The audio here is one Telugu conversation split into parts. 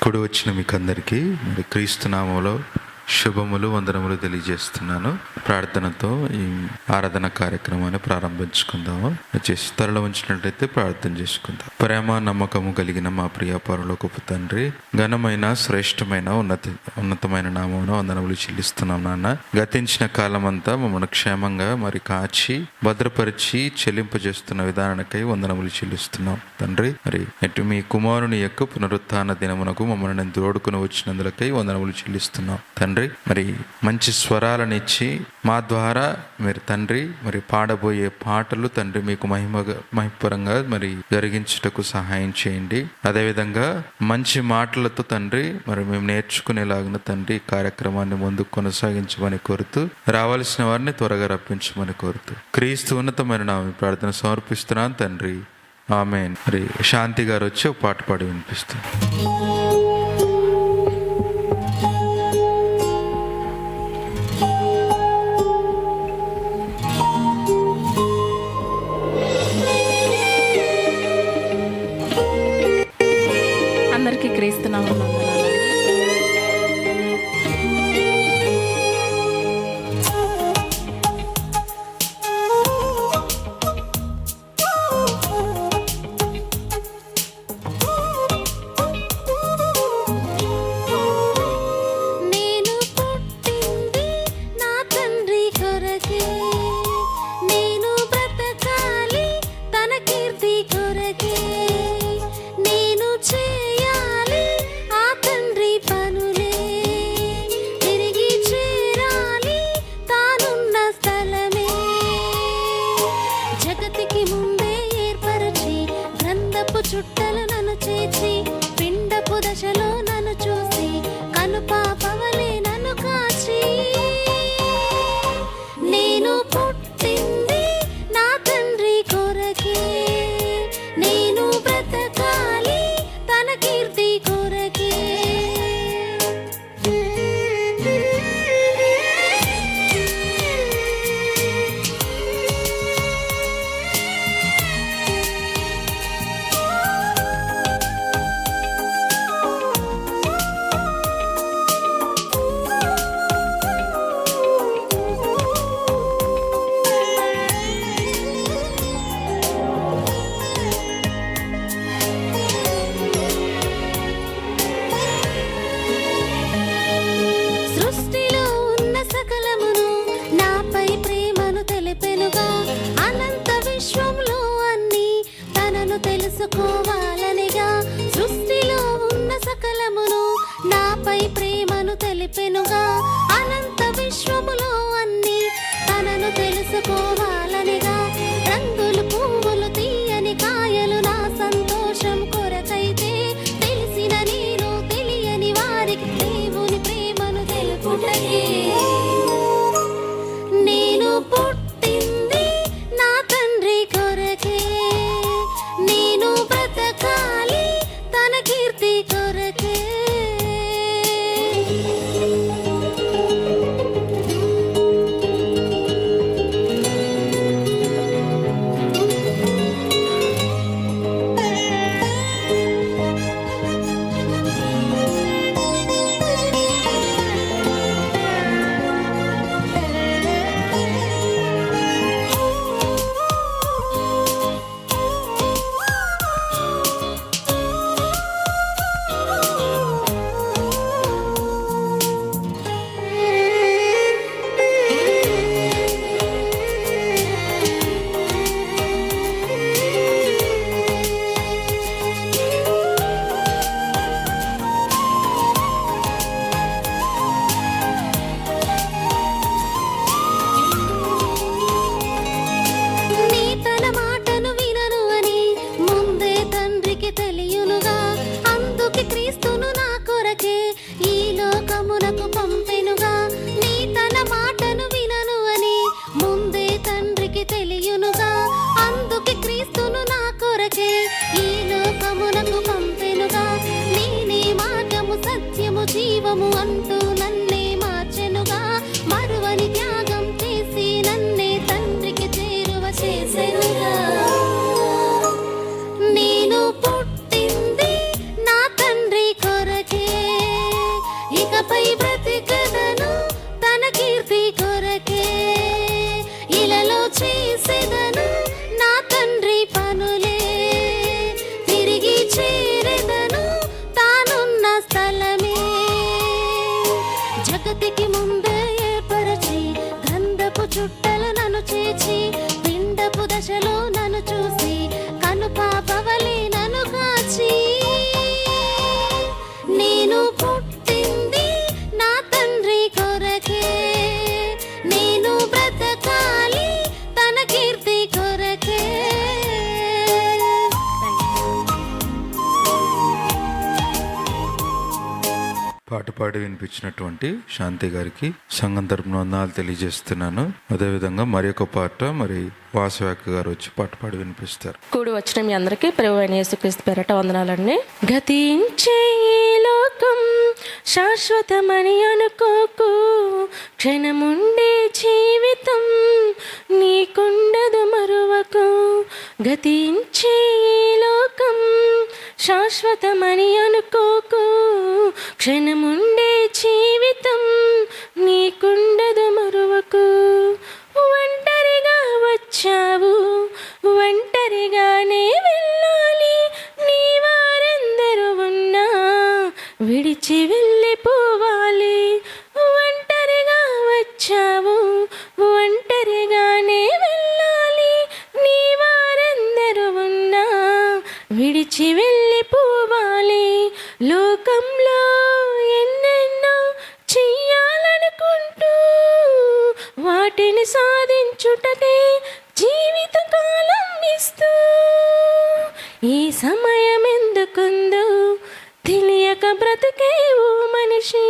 కూడి వచ్చిన మీకు అందరికీ మరి క్రీస్తు నామములో శుభములు వందనములు తెలియజేస్తున్నాను. ప్రార్థనతో ఈ ఆరాధన కార్యక్రమాన్ని ప్రారంభించుకుందాము. చేసి తరలో ఉంచినట్లయితే ప్రార్థన చేసుకుందాం. ప్రేమ నమ్మకము కలిగిన మా ప్రియ పరలోకపు తండ్రి, ఘనమైన శ్రేష్టమైన ఉన్నతమైన నామమున వందనములు చెల్లిస్తున్నాం నాన్న. గతించిన కాలం అంతా మమ్మల్ని క్షేమంగా మరి కాచి భద్రపరిచి చెల్లింపజేస్తున్న విధానానికై వందనములు చెల్లిస్తున్నాం తండ్రి. మరి ఎటు మీ కుమారుని యొక్క పునరుత్థాన దినమునకు మమ్మల్ని తోడుకుని వచ్చినందులకై వందనములు చెల్లిస్తున్నాం తండ్రి. మరి మంచి స్వరాలనిచ్చి మా ద్వారా మీరు తండ్రి మరి పాడబోయే పాటలు తండ్రి మీకు మహిమపరంగా మరి జరిగించుటకు సహాయం చేయండి. అదేవిధంగా మంచి మాటలతో తండ్రి మరి మేము నేర్చుకునేలాగిన తండ్రి కార్యక్రమాన్ని ముందుకు కొనసాగించమని కోరుతూ, రావాల్సిన వారిని త్వరగా రప్పించమని కోరుతూ క్రీస్తు ఉన్నతమైన నామమున ప్రార్థన సమర్పిస్తున్నాను తండ్రి, ఆమేన్. మరి శాంతి గారు వచ్చి ఒక పాట పాడి వినిపిస్తారు. అందరికీ క్రీస్తు నామమున వందనాలు. నేను పుట్టింది నా తండ్రి కొరకే, నేను బ్రతకాలి తన కీర్తి కొరకే, నేను చేయాలి ఆ తండ్రి పనులే, తిరిగి చేరాలి తానున్న స్థలమే. జగతికి ముందే ఏర్పరచి గ్రంథపు చుట్టలు నన్ను చేర్చి, పిండపు దశలో నన్ను చూసి కనుపాపవలే నన్ను కాచి, నేను పుట్టింది నా తండ్రి కొరకే, నేను బ్రతకాలి తన కీర్తి కొరకే. సృష్టిలో ఉన్న సకలమును నాపై ప్రేమను తెలిపెనుగా, అనంత విశ్వంలో అన్ని తనను తెలుసుకోవాలనిగా. సృష్టిలో ఉన్న సకలమును నాపై ప్రేమను తెలిపెనుగా, అనంత విశ్వములో అన్ని తనను తెలుసుకోవాలనిగా. రంగులు పువ్వులు తీయని కాయలు నా సంతోషం కొరకైతే, తెలిసిన నేను తెలియని వారికి దేవుని ప్రేమను తెలుపుటకే. నేను పుట్టింది నా తండ్రి కొరకే, నేను బ్రతకాలి తన కీర్తి కొరకే. నీ తన మాటను వినను అని ముందే తండ్రికి తెలియునుగా, అందుకే క్రీస్తును నా కొరకే ఈ లోకమునకు పంపెనుగా. నీ తన మాటను వినను అని ముందే తండ్రికి తెలియునుగా, అందుకే క్రీస్తును నా కొరకే ఈ లోకమునకు పంపెనుగా. నేనే మార్గము సత్యము జీవము అంటూ నన్నే మార్చెనుగా, మరువని త్యాగం చేసి నన్నే తండ్రికి చేరువ చేసెనుగా. నేను పుట్టింది నా తండ్రి కొరకే, సంగతికి ముందే ఏర్పరచి గంధపు చుట్టలు నన్ను చేర్చి పిండపు దశలో నన్ను చూసి కను పాపవలి నన్ను కాచి నేను పుట్టింది నా తండ్రి కొరకే నేను బ్రతకాలి తన కీర్తి కొరకే. పాట పాడి వినిపించినటువంటి శాంతి గారికి సంఘం తరపున వందనాలు తెలియజేస్తున్నాను. అదేవిధంగా మరి ఒక పాట మరి వాసవాక గారు వచ్చి పాట పాడి వినిపిస్తారు. కూడి వచ్చిన మీ అందరికీ ప్రభువైన యేసుక్రీస్తు పేరట వందనాలండి. గతించే ఈ లోకం శాశ్వతమని అనుకోకు, క్షణముండే జీవితం నీకుండదు మరువకు. గతించే ఈ లోకం శాశ్వతమని అనుకోకు, క్షణముండే జీవితం నీకుండదు మరువకు. ఒంటరిగా వచ్చావు ఒంటరిగానే వెళ్ళాలి, నీ వారెందరూ ఉన్నా విడిచి వెళ్ళిపోవాలి. ఒంటరిగా వచ్చావు ఒంటరిగానే వెళ్ళాలి, నీ వారెందరూ ఉన్నా విడిచి వెళ్ళిపోవాలి. లోకంలో ఎన్నెన్నో చెయ్యాలనుకుంటూ వాటిని సాధించుటకే జీవితకాలం ఇస్తూ ఈ సమయం ఎందుకుందో తెలియక బ్రతుకే ఓ మనిషి.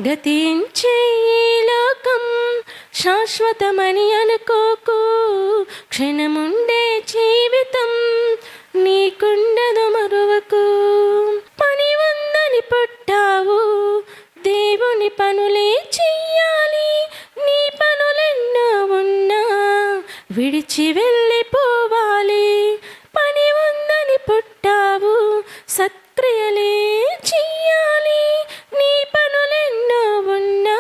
గతించే ఈ లోకం శాశ్వతమని అనుకోకు, క్షణముండే జీవితం నీకుండదు మరువకు. పని ఉందని పుట్టావు దేవుని పనులే చెయ్యాలి, నీ పనులెన్నో ఉన్నా విడిచి వెళ్ళిపోవాలి. పని ఉందని పుట్టావు సత్క్రియలే చెయ్యాలి, నీ పనులెన్నో ఉన్నా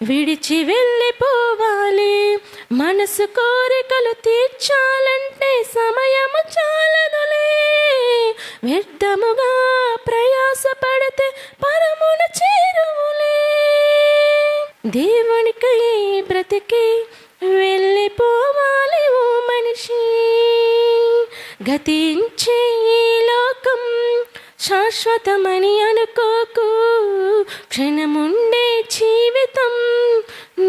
విడిచి వెళ్ళిపోవాలి. మనసు కోరికలు తీర్చాలంటే సమయము చాలదులే, వ్యర్థముగా ప్రయాసపడితే పరమున చేరువులే. దేవునికై బ్రతికి వెళ్ళిపోవాలి ఓ మనిషి. గతించే ఈ లోకం శాశ్వతమని అనుకోకు, క్షణముండే జీవితం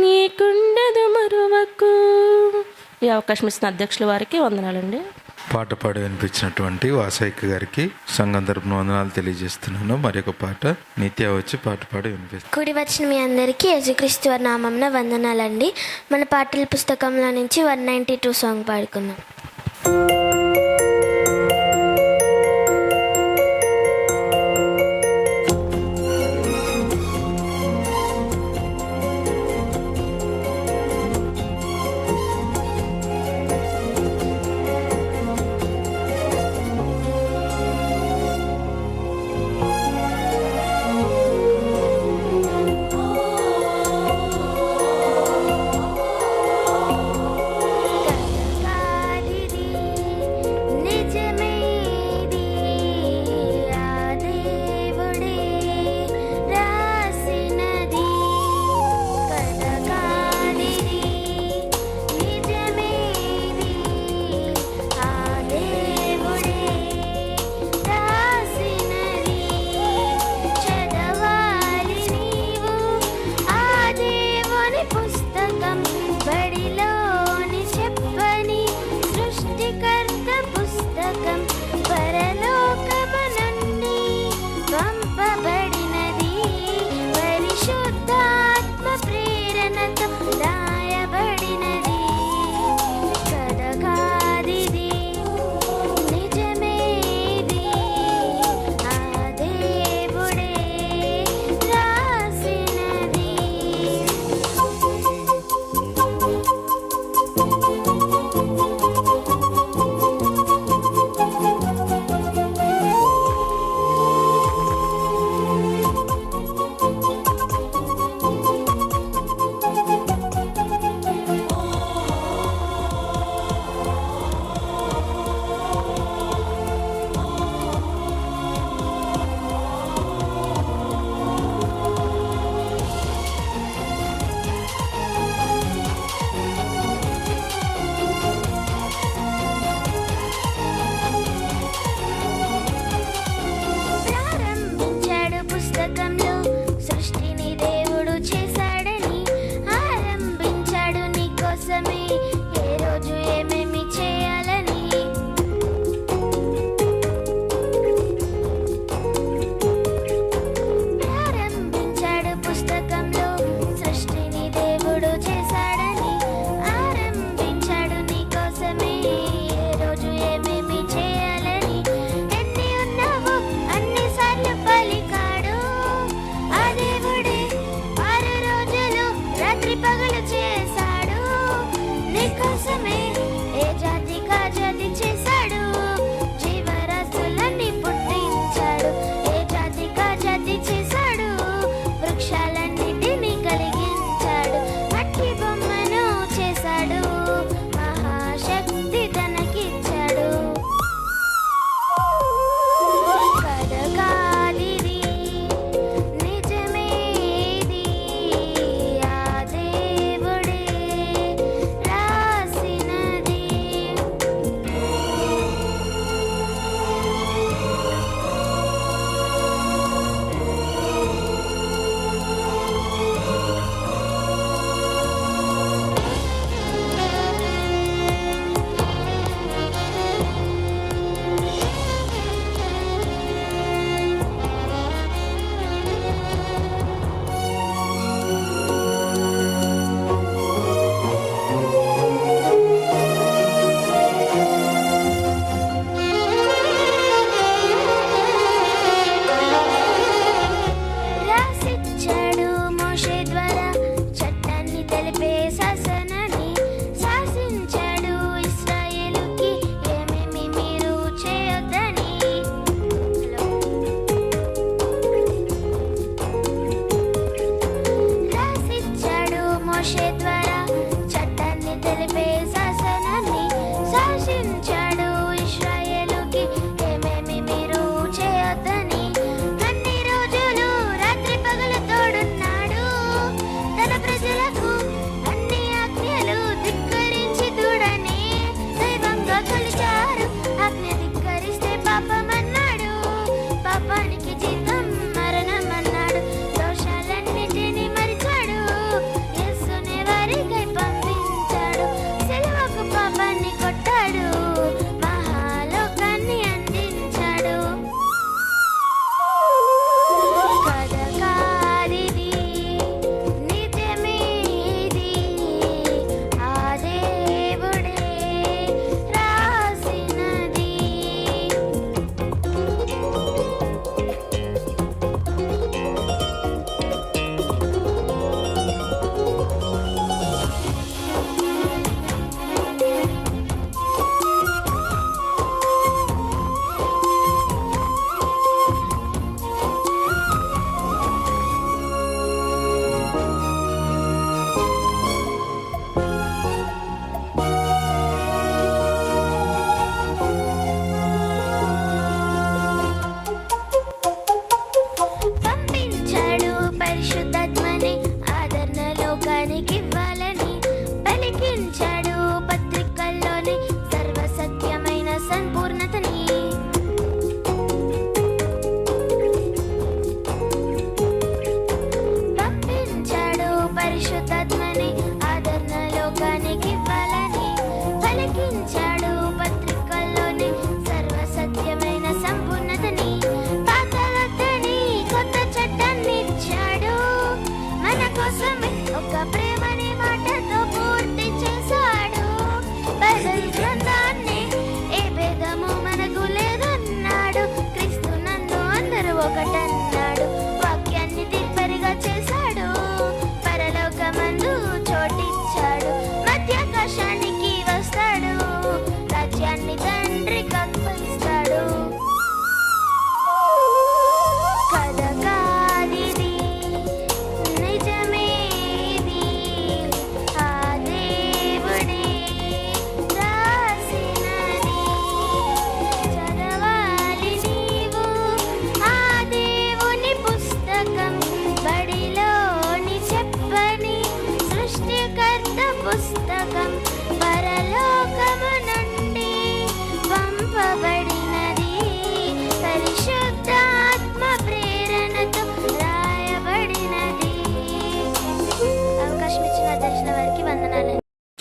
నీకుండదు మరువకు. ఈ అవకాశం ఇచ్చిన అధ్యక్షుల వారికి వందనాలండి. పాట పాడి వినిపించినటువంటి వాసయ్య గారికి సంఘం తరపున వందనాలు తెలియజేస్తున్నాను. మరి ఒక పాట నిత్య వచ్చి పాట పాడి వినిపిస్తారు. కూడి వచ్చిన మీ అందరికీ యేసుక్రీస్తు వారి నామమున వందనాలండి. మన పాటల పుస్తకంలో నుంచి 192 సాంగ్ పాడుకుందాం.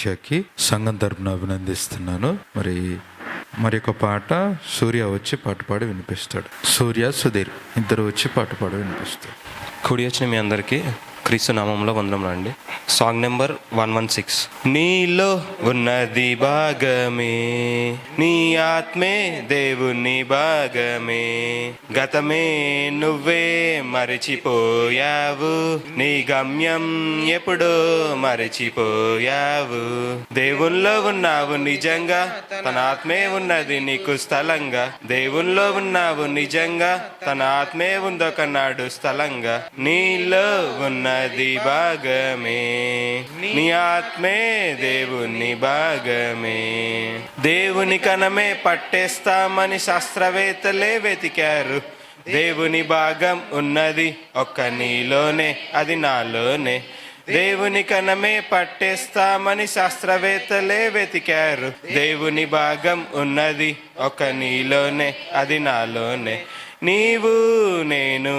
సత్యకి సంఘం తరపున అభినందిస్తున్నాను. మరి ఒక పాట సూర్య వచ్చి పాట పాడి వినిపిస్తాడు. సూర్య, సుధీర్ ఇద్దరు వచ్చి పాట పాడి వినిపిస్తాడు. కూడి వచ్చిన మీ అందరికీ క్రీస్తు నామంలో వందనములు అండి. Song number 116. నీలో ఉన్నది భాగమే, నీ ఆత్మే దేవుని భాగమే, గతమే నువ్వే మరిచిపోయావు, నీ గమ్యం ఎప్పుడో మరిచిపోయావు. దేవుల్లో ఉన్నావు నిజంగా, తన ఆత్మే ఉన్నది నీకు స్థలంగా. దేవుల్లో ఉన్నావు నిజంగా, తన ఆత్మే ఉందొకనాడు స్థలంగా. నీలో ఉన్నది భాగమే, నీ ఆత్మే దేవుని భాగమే. దేవుని కనమే పట్టేస్తామని శాస్త్రవేత్తలే వెతికారు. దేవుని భాగం ఉన్నది ఒక్క నీలోనే, అది నాలోనే. దేవుని కనమే పట్టేస్తామని శాస్త్రవేత్తలే వెతికారు. దేవుని భాగం ఉన్నది ఒక్క నీలోనే, అది నాలోనే. నీవు నేను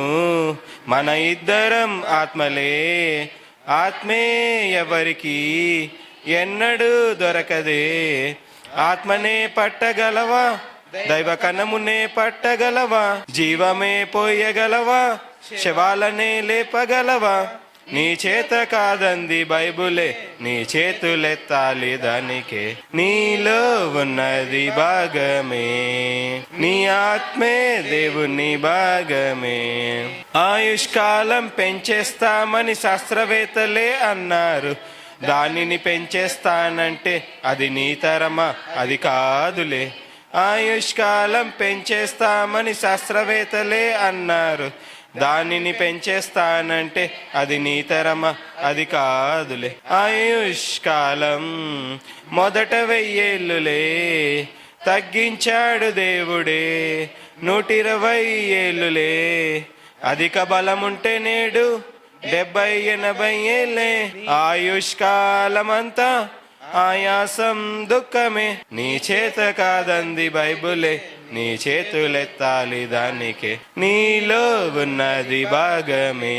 మన ఇద్దరం ఆత్మలే, ఆత్మే ఎవరికి ఎన్నడూ దొరకదే. ఆత్మనే పట్టగలవా, దైవ కణమునే పట్టగలవా, జీవమే పోయగలవా, శవాలనే లేపగలవా. నీ చేత కాదంది బైబులే, నీ చేతులెత్తాలి దానికే. నీలో ఉన్నది భాగమే, నీ ఆత్మే దేవుని భాగమే. ఆయుష్కాలం పెంచేస్తామని శాస్త్రవేత్తలే అన్నారు. దానిని పెంచేస్తానంటే అది నీ తరమా, అది కాదులే. ఆయుష్కాలం పెంచేస్తామని శాస్త్రవేత్తలే అన్నారు. దానిని పెంచేస్తానంటే అది నీ తరమా, అది కాదులే. ఆయుష్కాలం మొదట 1000 ఏళ్ళులే, తగ్గించాడు దేవుడే 120 ఏళ్ళులే. అధిక బలముంటే నేడు 70-80 ఏళ్ళే. ఆయుష్కాలమంతా ఆయాసం దుఃఖమే. నీ చేత కాదంది బైబులే, నీ చేతులెత్తాలి దానికే. నీలో ఉన్నది భాగమే,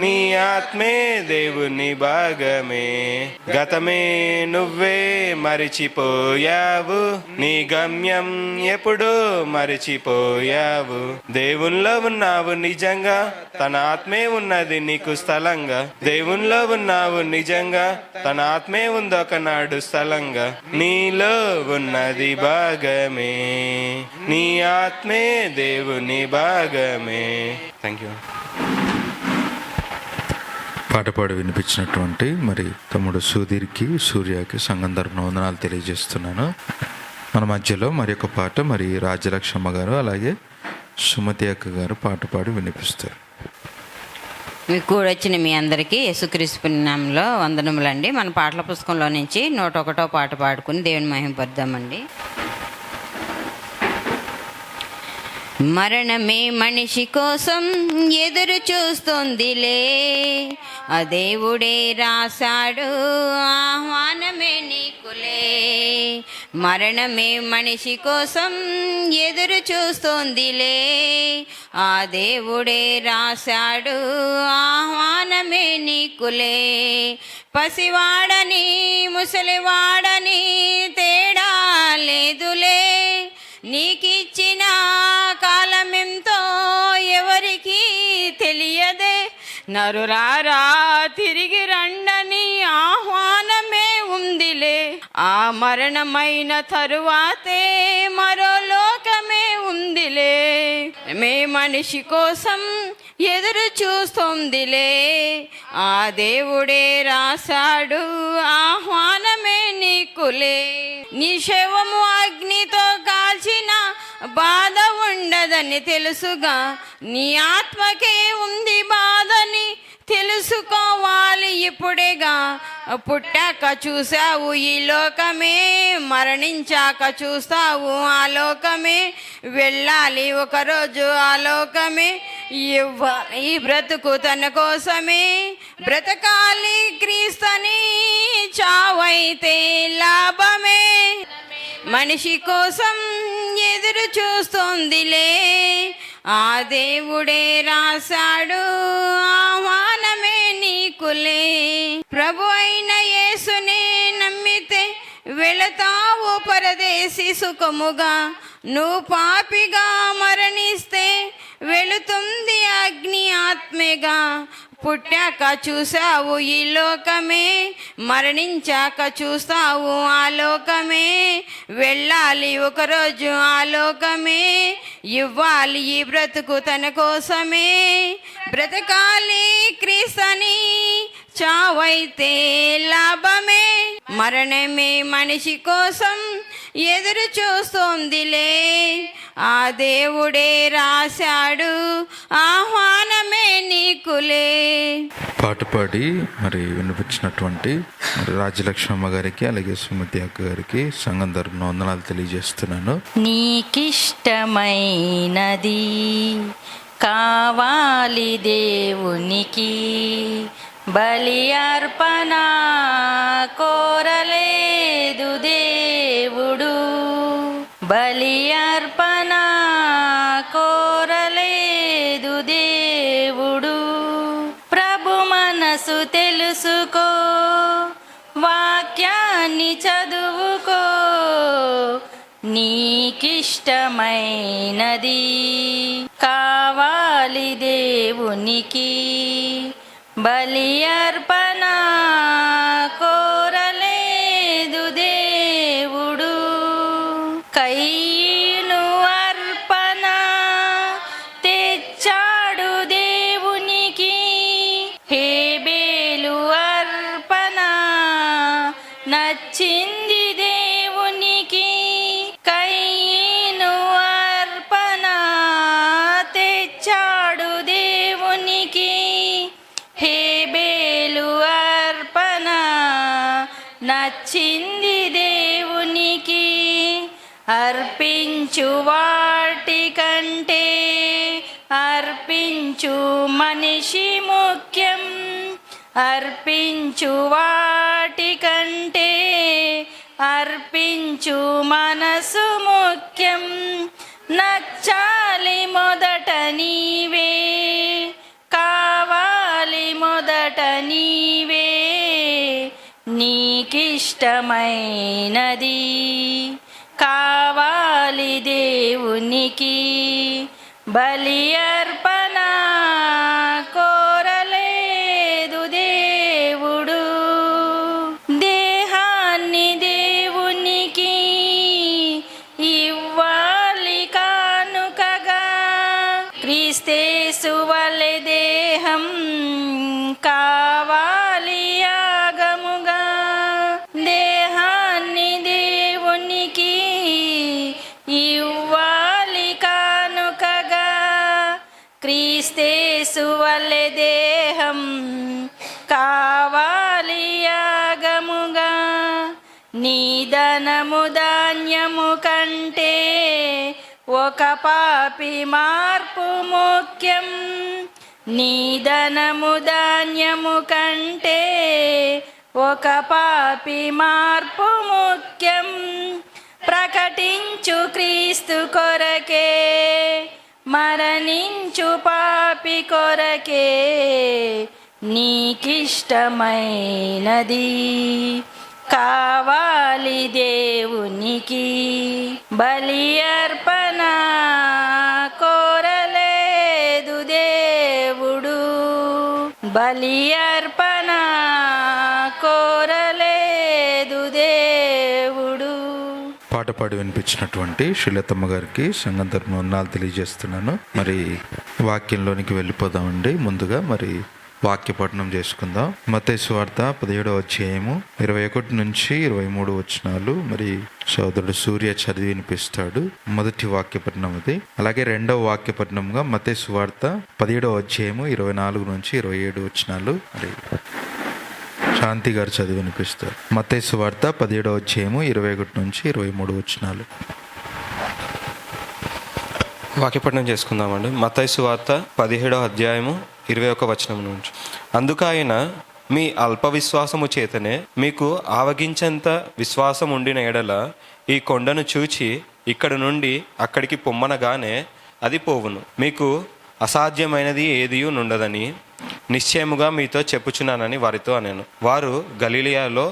నీ ఆత్మే దేవుని భాగమే, గతమే నువ్వే మరిచిపోయావు, నీ గమ్యం ఎప్పుడో మరిచిపోయావు. దేవునిలో ఉన్నావు నిజంగా, తన ఆత్మే ఉన్నది నీకు స్థలంగా. దేవునిలో ఉన్నావు నిజంగా, తన ఆత్మే ఉందొకనాడు స్థలంగా. నీలో ఉన్నది భాగమే, నీ ఆత్మే దేవుని భాగమే. Thank you. పాట పాడి వినిపించినటువంటి తమ్ముడు సుధీర్కి, సూర్యకి సంఘం తరపున వందనాలు తెలియజేస్తున్నాను. మన మధ్యలో ఒక పాట రాజ్యలక్ష్మ గారు అలాగే సుమతి అక్క గారు పాట పాడి వినిపిస్తారు. మీకు కూడా వచ్చిన మీ అందరికీ యేసుక్రీస్తు నామములో వందనములండి. మన పాటల పుస్తకంలో నుంచి 101వ పాట పాడుకుని దేవుని మహిమపరుద్దామండి. మరణమే మనిషి కోసం ఎదురు చూస్తుందిలే, ఆ దేవుడే రాశాడు ఆహ్వానమే నీకులే. మరణమే మనిషి కోసం ఎదురు చూస్తోందిలే, ఆ దేవుడే రాశాడు ఆహ్వానమే నీకులే. పసివాడని ముసలివాడని తేడా లేదులే, నీకిచ్చిన కాలమెంతో ఎవరికి తెలియదే. నరులారా తిరిగి రండని ఆహ్వానమే ఉందిలే, ఆ మరణమైన తరువాతే మరో లోకమే ఉందిలే. మే మనిషి కోసం ఎదురు చూస్తోందిలే, ఆ దేవుడే రాశాడు ఆహ్వానమే నీకులే. నీ శవము అగ్నితో కాల్చిన బాధ ఉండదని తెలుసుగా, నీ ఆత్మకే ఉంది బాధని తెలుసుకోవాలి ఇప్పుడేగా. పుట్టాక చూసావు ఈ లోకమే, మరణించాక చూస్తావు ఆ లోకమే. వెళ్ళాలి ఒకరోజు ఆ లోకమే, ఇవ్వాలి ఈ బ్రతుకు తన కోసమే. బ్రతకాలి క్రీస్తుని, చావైతే లాభమే. మనిషి కోసం ఎదురు చూస్తోందిలే, ఆ దేవుడే రాశాడు ఆహ్వానమే నీకులే. ప్రభు అయిన యేసునే నమ్మి వెళతావు పరదేశి సుఖముగా, నువ్వు పాపిగా మరణిస్తే వెళుతుంది అగ్ని ఆత్మగా. పుట్టాక చూసావు ఈ లోకమే, మరణించాక చూస్తావు ఆ లోకమే. వెళ్ళాలి ఒకరోజు ఆ లోకమే, ఇవ్వాలి ఈ బ్రతుకు తన కోసమే. బ్రతకాలి క్రీస్తని, చావైతే లాభమే. మరణమే మనిషి కోసం ఎదురు చూస్తోందిలే, ఆ దేవుడే రాశాడు ఆహ్వానమే నీకులే. పాట పాడి మరి వినిపించినటువంటి మరి రాజ్యలక్ష్మమ్మ గారికి అలాగే సుమతి అక్క గారికి సంఘం తరపున వందనాలు తెలియజేస్తున్నాను. నీకిష్టమైనది కావాలి దేవునికి, బలి అర్పణ కోరలేదు దేవుడు, బలి అర్పణ కోరలేదు దేవుడు. ప్రభు మనసు తెలుసుకో, వాక్యాన్ని చదువుకో, నీకిష్టమైనది కావాలి దేవునికి, బలి అర్పణ కోరలేదు దేవుడు. కయ్యను అర్పణ తెచ్చాడు దేవునికి, హేబేలు అర్పణ నచ్చింది దేవునికి. కయ్యను అర్పణ తెచ్చాడు దేవునికి, హేబేలు అర్పణ నచ్చింది దేవునికి. అర్పించు వాటి కంటే అర్పించు మనిషి ముఖ్యం, అర్పించు వాటి కంటే అర్పించు మనసు ముఖ్యం. నచ్చాలి మొదట నీవే, కావాలి మొదట నీవే, నీకిష్టమైనది కావాలి దేవునికి, బలి అర్పణ కోరలేదు దేవుడు. దేహాన్ని దేవునికి ఇవ్వాలి కానుకగా, క్రీస్తేసు వలె దేహం కావాలి యాగముగా. దేహాన్ని దేవునికి ఇవ్వాలి కానుకగా, క్రీస్తేసు వలె దేహం కావాలి యాగముగా. నీ ధనము ధాన్యము కంటే ఒక పాపి మార్పు ముఖ్యం, నీ ధనము ధాన్యము కంటే ఒక పాపి మార్పు ముఖ్యం. ప్రకటించు క్రీస్తు కొరకే, మరణించు పాపి కొరకే, నీకిష్టమైనది కావాలి దేవునికి, బలి అర్పణ కోరలేదు దేవుడు, బలి అర్పణ కోరలేదు దేవుడు. పాట పాడి వినిపించినటువంటి శ్రీలతమ్మ గారికి సంఘం తరపున వందనాలు తెలియజేస్తున్నాను. మరి వాక్యంలోనికి వెళ్ళిపోదామండి. ముందుగా మరి వాక్య పఠనం చేసుకుందాం. మత్తయి సువార్త 17వ అధ్యాయము 21 నుంచి 23 వచనాలు మరి సోదరుడు సూర్య చదివి వినిపిస్తాడు. మొదటి వాక్య పఠనం అది. అలాగే రెండవ వాక్య పఠనంగా మత్తయి సువార్త 17వ అధ్యాయము 24 నుంచి 27 వచనాలు మరి శాంతి గారు చదివి వినిపిస్తారు. మత్తయి సువార్త 17వ అధ్యాయము 21 నుంచి 23 వచనాలు. వాక్యపఠనం చేసుకుందామండి. మత్తయి సువార్త 17వ అధ్యాయము 21 వచనం నుంచి. అందుకు ఆయన, మీ అల్ప విశ్వాసము చేతనే మీకు ఆవగించేంత విశ్వాసం ఉండిన ఎడల ఈ కొండను చూచి ఇక్కడ నుండి అక్కడికి పొమ్మనగానే అది పోవును. మీకు అసాధ్యమైనది ఏదీ నుండదని నిశ్చయముగా మీతో చెప్పుచున్నానని వారితో అనెను. వారు గలిలియాలో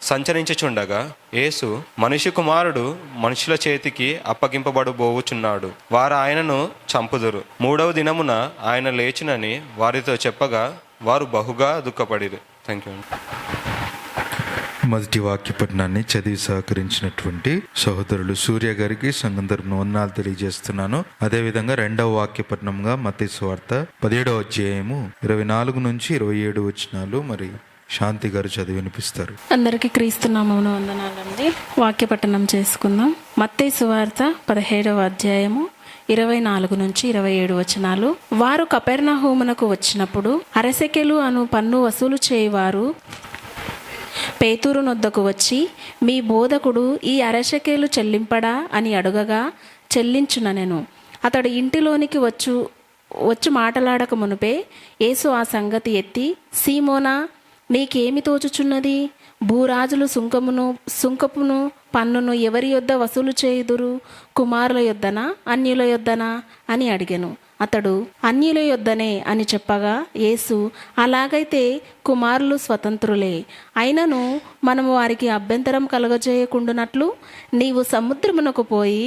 సంచరించుచుండగా యేసు, మనిషి కుమారుడు మనుషుల చేతికి అప్పగింపబడబోవుచున్నాడు, వారు ఆయనను చంపుదురు, 3వ దినమున ఆయన లేచునని వారితో చెప్పగా వారు బహుగా దుఃఖపడిరి. Thank you. మొదటి వాక్య పఠనాన్ని చదివి సహకరించినటువంటి సహోదరులు సూర్య గారికి సంఘం తరపున వందనాలు తెలియజేస్తున్నాను. అదేవిధంగా 2వ వాక్య పఠనంగా మత్తయి సువార్త 17వ అధ్యాయము 24 నుంచి 27 వచనాలు మరి శాంతి గారు చదివి వినిపిస్తారు. అందరికీ క్రీస్తునామమున వందనాలండి. వాక్య పఠనం చేసుకుందాం. మత్తయి సువార్త 17వ అధ్యాయము 24 నుంచి 27 వచనాలు. వారు కపెర్నహూమునకు వచ్చినప్పుడు అరసెకెలు అను పన్ను వసూలు చేయవారు పేతురు నొద్దకు వచ్చి, మీ బోధకుడు ఈ అరశకేలు చెల్లింపడా అని అడుగగా, చెల్లించుననెను. అతడు ఇంటిలోనికి వచ్చు మాటలాడక మునుపే యేసు ఆ సంగతి ఎత్తి, సీమోనా, నీకేమి తోచుచున్నది? భూరాజులు సుంకపును పన్నును ఎవరి యొద్ద వసూలు చేయుదురు? కుమారుల యొద్దనా అన్యుల యొద్దనా అని అడిగెను. అతడు, అన్యుల యొద్దనే అని చెప్పగా, యేసు, అలాగైతే కుమారులు స్వతంత్రులే. అయినను మనము వారికి అభ్యంతరం కలుగజేయకుండునట్లు నీవు సముద్రమునకు పోయి